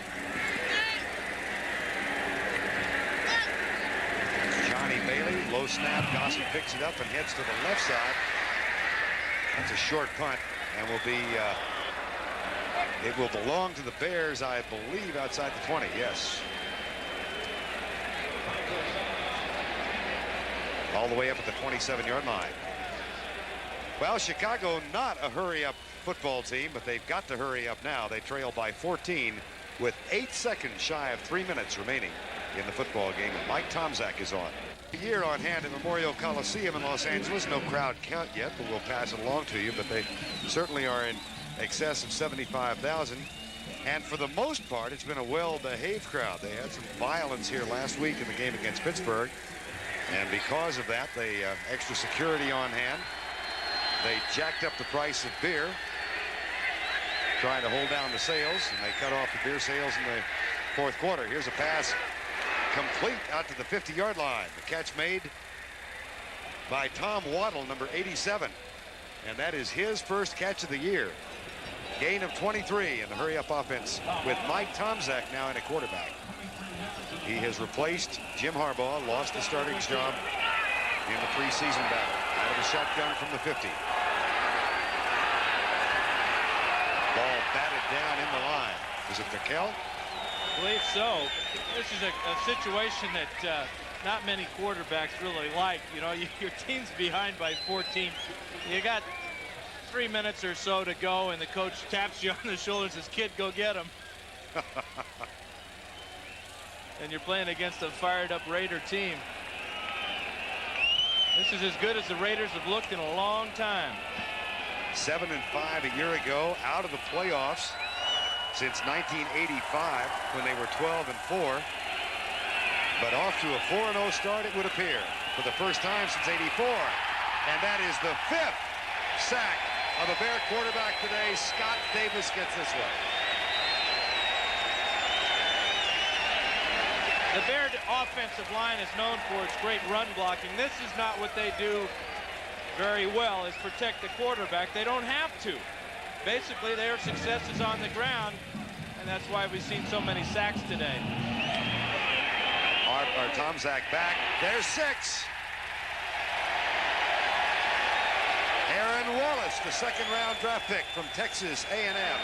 Johnny Bailey, low snap. Gossett picks it up and heads to the left side. That's a short punt and will be, it will belong to the Bears, I believe, outside the 20. Yes. All the way up at the 27-yard line. Well, Chicago not a hurry-up football team, but they've got to hurry up now. They trail by 14 with 8 seconds shy of 3 minutes remaining in the football game. And Mike Tomczak is on. A year on hand at Memorial Coliseum in Los Angeles. No crowd count yet, but we'll pass it along to you. But they certainly are in excess of 75,000. And for the most part, it's been a well-behaved crowd. They had some violence here last week in the game against Pittsburgh. And because of that, they extra security on hand. They jacked up the price of beer, trying to hold down the sales, and they cut off the beer sales in the 4th quarter. Here's a pass complete out to the 50-yard line. The catch made by Tom Waddle, number 87. And that is his first catch of the year. Gain of 23 in the hurry-up offense with Mike Tomczak now in a quarterback. He has replaced Jim Harbaugh, lost the starting job in the preseason battle. Out of the shotgun from the 50. Ball batted down in the line. Is it Dickel? I believe so. This is a situation that not many quarterbacks really like. You know, your team's behind by 14. You got 3 minutes or so to go, and the coach taps you on the shoulder and says, "Kid, go get him." And you're playing against a fired-up Raider team. This is as good as the Raiders have looked in a long time. 7-5 a year ago, out of the playoffs since 1985 when they were 12-4. But off to a 4-0 start, it would appear, for the first time since '84. And that is the 5th sack of a Bear quarterback today. Scott Davis gets this one. The Bear offensive line is known for its great run blocking. This is not what they do very well, is protect the quarterback. They don't have to. Basically, their success is on the ground, and that's why we've seen so many sacks today. Our Tomczak back. There's 6. Aaron Wallace, the 2nd-round draft pick from Texas A&M.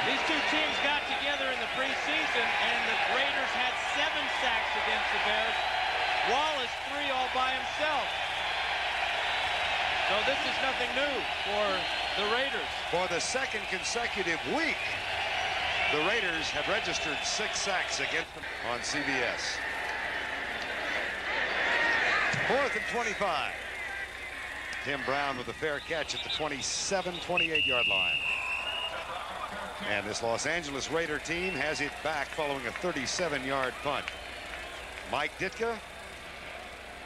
These two teams got together in the preseason, and the Raiders had 7 sacks against the Bears. Wallace 3 all by himself. So this is nothing new for the Raiders. For the 2nd consecutive week, the Raiders have registered 6 sacks against them on CBS. 4th and 25. Tim Brown with a fair catch at the 27-28-yard line. And this Los Angeles Raider team has it back following a 37-yard punt. Mike Ditka,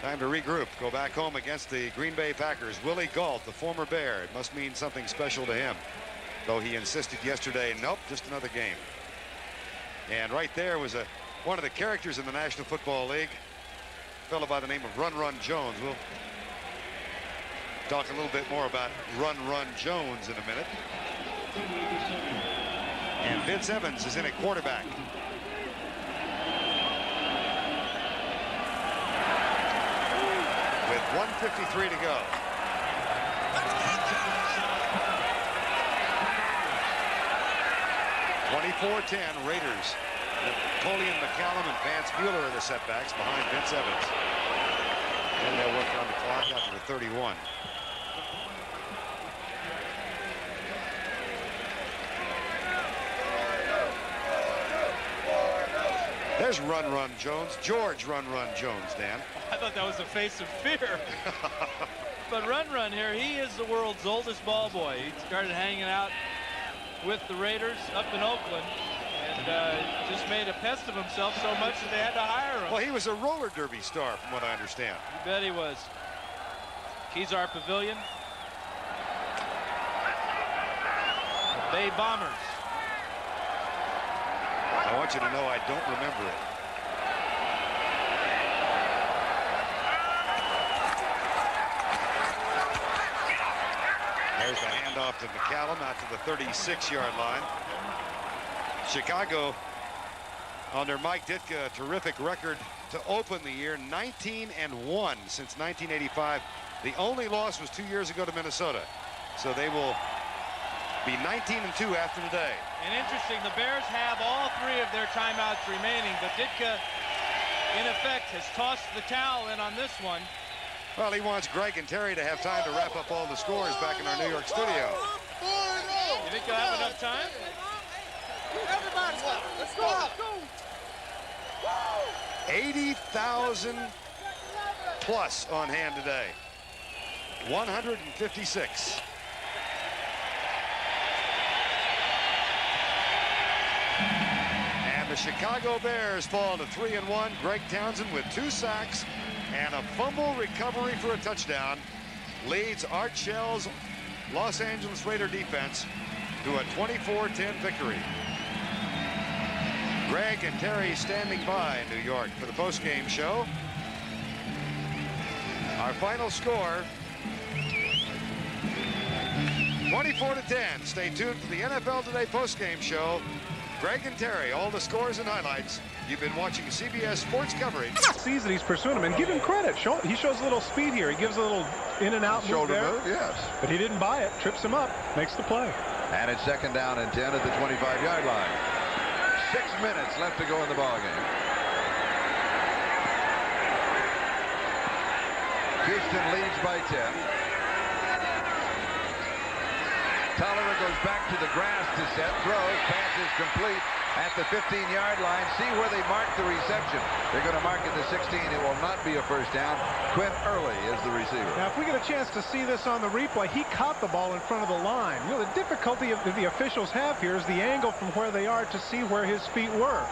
time to regroup, go back home against the Green Bay Packers. Willie Gault, the former Bear, it must mean something special to him, though he insisted yesterday, nope, just another game. And right there was one of the characters in the National Football League, a fellow by the name of Run Run Jones. We'll talk a little bit more about Run Run Jones in a minute. And Vince Evans is in at quarterback. With 1:53 to go. (24-10) Raiders. Napoleon McCallum and Vance Mueller are the setbacks behind Vince Evans. And they'll work on the clock out to the 31. There's Run Run Jones. George Run Run Jones, Dan. I thought that was the face of fear. But Run Run here, he is the world's oldest ball boy. He started hanging out with the Raiders up in Oakland and just made a pest of himself so much that they had to hire him. Well, he was a roller derby star, from what I understand. You bet he was. Kezar Pavilion. The Bay Bombers. I want you to know I don't remember it. There's the handoff to McCallum out to the 36-yard line. Chicago, under Mike Ditka, a terrific record to open the year, 19-1 since 1985. The only loss was 2 years ago to Minnesota. So they will be 19-2 after today. And interesting, the Bears have all 3 of their timeouts remaining, but Ditka, in effect, has tossed the towel in on this one. Well, he wants Greg and Terry to have time to wrap up all the scores back in our New York studio. You think they'll have enough time? Everybody, let's go. 80,000 plus on hand today. 156. And the Chicago Bears fall to 3-1. Greg Townsend with 2 sacks and a fumble recovery for a touchdown leads Art Shell's Los Angeles Raider defense to a 24-10 victory. Greg and Terry standing by in New York for the postgame show. Our final score, 24-10. Stay tuned for the NFL Today postgame show. Greg and Terry, all the scores and highlights. You've been watching CBS Sports coverage. Sees that he's pursuing him, and give him credit. He shows a little speed here. He gives a little in and out move there. Move, yes. But he didn't buy it. Trips him up. Makes the play. And it's 2nd down and 10 at the 25-yard line. 6 minutes left to go in the ballgame. Houston leads by 10. Tolliver goes back to the grass to set. Throws. Pass is complete at the 15-yard line. See where they mark the reception. They're going to mark it to 16. It will not be a first down. Quinn Early is the receiver. Now, if we get a chance to see this on the replay, he caught the ball in front of the line. You know, the difficulty that the officials have here is the angle from where they are to see where his feet were.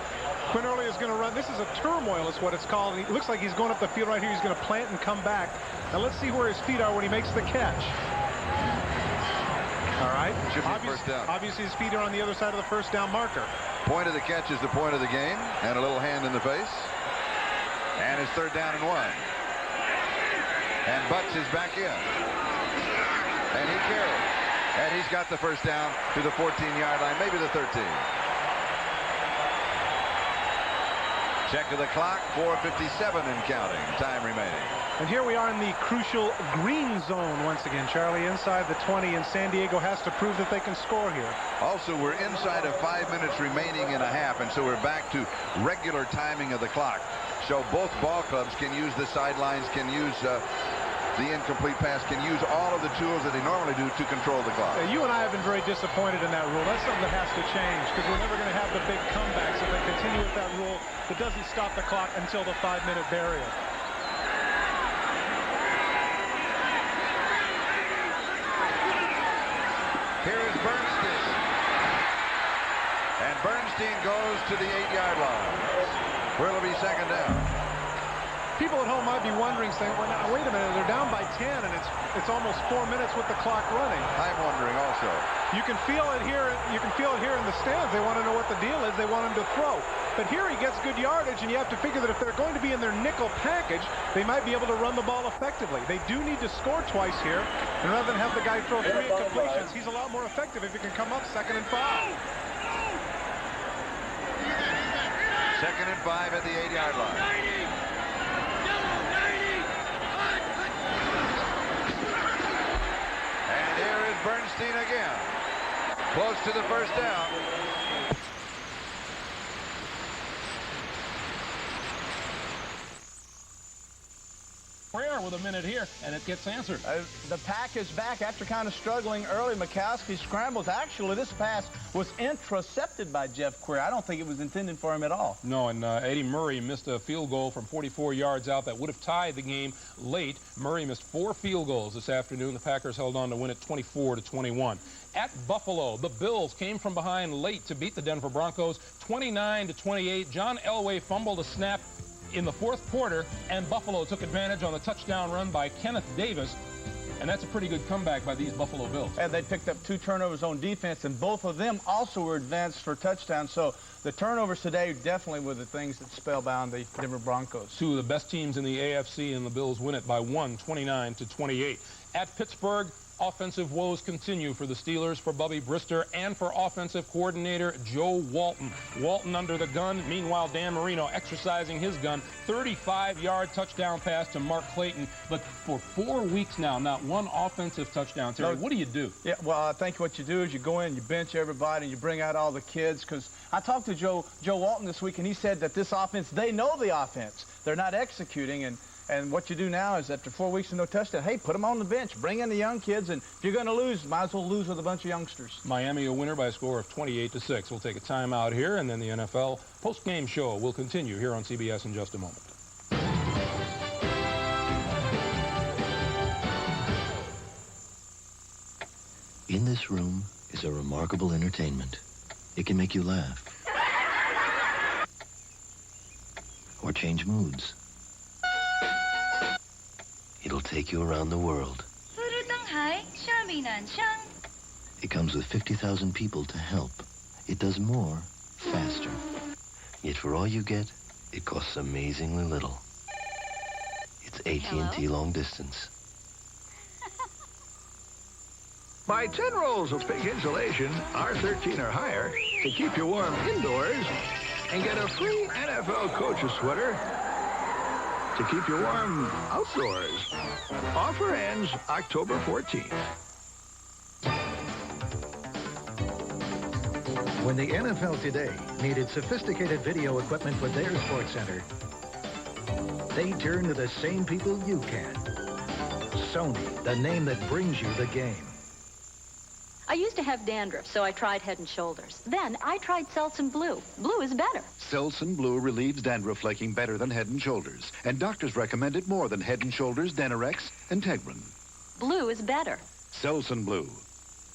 Quinn Early is going to run. This is a turmoil is what it's called. And it looks like he's going up the field right here. He's going to plant and come back. Now, let's see where his feet are when he makes the catch. All right. First down. Obviously, his feet are on the other side of the first down marker. Point of the catch is the point of the game. And a little hand in the face. And it's 3rd down and 1. And Butts is back in. And he carries. And he's got the first down to the 14-yard line, maybe the 13. Check of the clock, 4:57 and counting. Time remaining. And here we are in the crucial green zone once again, Charlie, inside the 20, and San Diego has to prove that they can score here. Also, we're inside of 5 minutes remaining in a half, and so we're back to regular timing of the clock. So both ball clubs can use the sidelines, can use the incomplete pass, can use all of the tools that they normally do to control the clock. You and I have been very disappointed in that rule. That's something that has to change, because we're never going to have the big comebacks if they continue with that rule that doesn't stop the clock until the 5-minute barrier. Here is Bernstein. And Bernstein goes to the 8-yard line, where it'll be 2nd down. People at home might be wondering, saying, well, now, wait a minute, they're down by 10, and it's almost 4 minutes with the clock running. I'm wondering also. You can feel it here. You can feel it here in the stands. They want to know what the deal is. They want him to throw. But here he gets good yardage, and you have to figure that if they're going to be in their nickel package, they might be able to run the ball effectively. They do need to score twice here, and rather than have the guy throw 3 incompletions, he's a lot more effective if he can come up 2nd and 5. 2nd and 5 at the 8-yard line. And here is Bernstein again. Close to the first down. Prayer with a minute here, and it gets answered. The pack is back after kind of struggling early. Mikowski scrambles. Actually, this pass was intercepted by Jeff Query. I don't think it was intended for him at all. No, and Eddie Murray missed a field goal from 44 yards out that would have tied the game late. Murray missed 4 field goals this afternoon. The Packers held on to win it 24-21. At Buffalo, the Bills came from behind late to beat the Denver Broncos 29-28. John Elway fumbled a snap in the 4th quarter, and Buffalo took advantage on the touchdown run by Kenneth Davis. And that's a pretty good comeback by these Buffalo Bills. And they picked up 2 turnovers on defense, and both of them also were advanced for touchdowns. So the turnovers today definitely were the things that spellbound the Denver Broncos. 2 of the best teams in the AFC, and the Bills win it by 1, 29-28. At Pittsburgh, offensive woes continue for the Steelers, for Bubby Brister, and for offensive coordinator Joe Walton. Walton under the gun. Meanwhile, Dan Marino exercising his gun. 35-yard touchdown pass to Mark Clayton. But for 4 weeks now, not one offensive touchdown. Terry, what do you do? Yeah, well, I think what you do is you go in, you bench everybody, and you bring out all the kids. Because I talked to Joe Walton this week, and he said that this offense, they know the offense. They're not executing. And what you do now is after 4 weeks of no touchdown, hey, put them on the bench. Bring in the young kids, and if you're going to lose, might as well lose with a bunch of youngsters. Miami a winner by a score of 28-6. We'll take a timeout here, and then the NFL post-game show will continue here on CBS in just a moment. In this room is a remarkable entertainment. It can make you laugh. Or change moods. It'll take you around the world. It comes with 50,000 people to help. It does more, faster. Yet for all you get, it costs amazingly little. It's AT&T Long Distance. Buy 10 rolls of fake insulation, R13 or higher, to keep you warm indoors, and get a free NFL coach's sweater to keep you warm outdoors. Offer ends October 14th. When the NFL today needed sophisticated video equipment for their sports center, they turn to the same people you can. Sony, the name that brings you the game. I used to have dandruff, so I tried Head & Shoulders. Then I tried Selsun Blue. Blue is better. Selsun Blue relieves dandruff flaking better than Head & Shoulders, and doctors recommend it more than Head & Shoulders, Denerex, and Tegrin. Blue is better. Selsun Blue.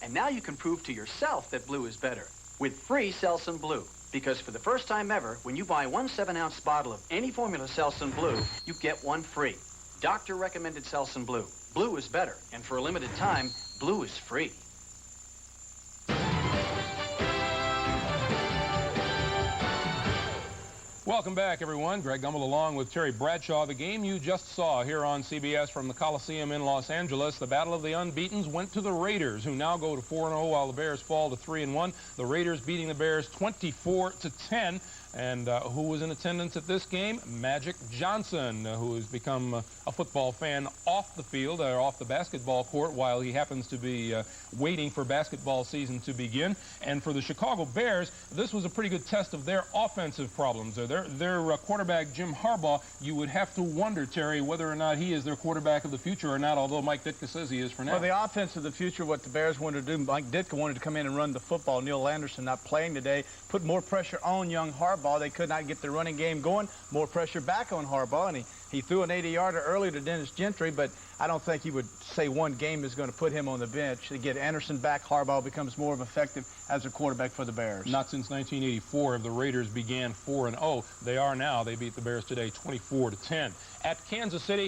And now you can prove to yourself that Blue is better with free Selsun Blue. Because for the first time ever, when you buy 1 7-ounce bottle of any formula Selsun Blue, you get 1 free. Doctor recommended Selsun Blue. Blue is better, and for a limited time, Blue is free. Welcome back, everyone. Greg Gumbel along with Terry Bradshaw. The game you just saw here on CBS from the Coliseum in Los Angeles, the Battle of the Unbeatens, went to the Raiders, who now go to 4-0 while the Bears fall to 3-1. The Raiders beating the Bears 24-10. And who was in attendance at this game? Magic Johnson, who has become a football fan off the field, or off the basketball court, while he happens to be waiting for basketball season to begin. And for the Chicago Bears, this was a pretty good test of their offensive problems. Their quarterback, Jim Harbaugh, you would have to wonder, Terry, whether or not he is their quarterback of the future or not, although Mike Ditka says he is for now. Well, the offense of the future, what the Bears wanted to do, Mike Ditka wanted to come in and run the football. Neil Anderson not playing today, put more pressure on young Harbaugh. They could not get the running game going. More pressure back on Harbaugh, and he threw an 80-yarder early to Dennis Gentry, but I don't think he would say one game is going to put him on the bench. To get Anderson back, Harbaugh becomes more effective as a quarterback for the Bears. Not since 1984 have the Raiders began 4-0. They are now. They beat the Bears today 24-10. At Kansas City,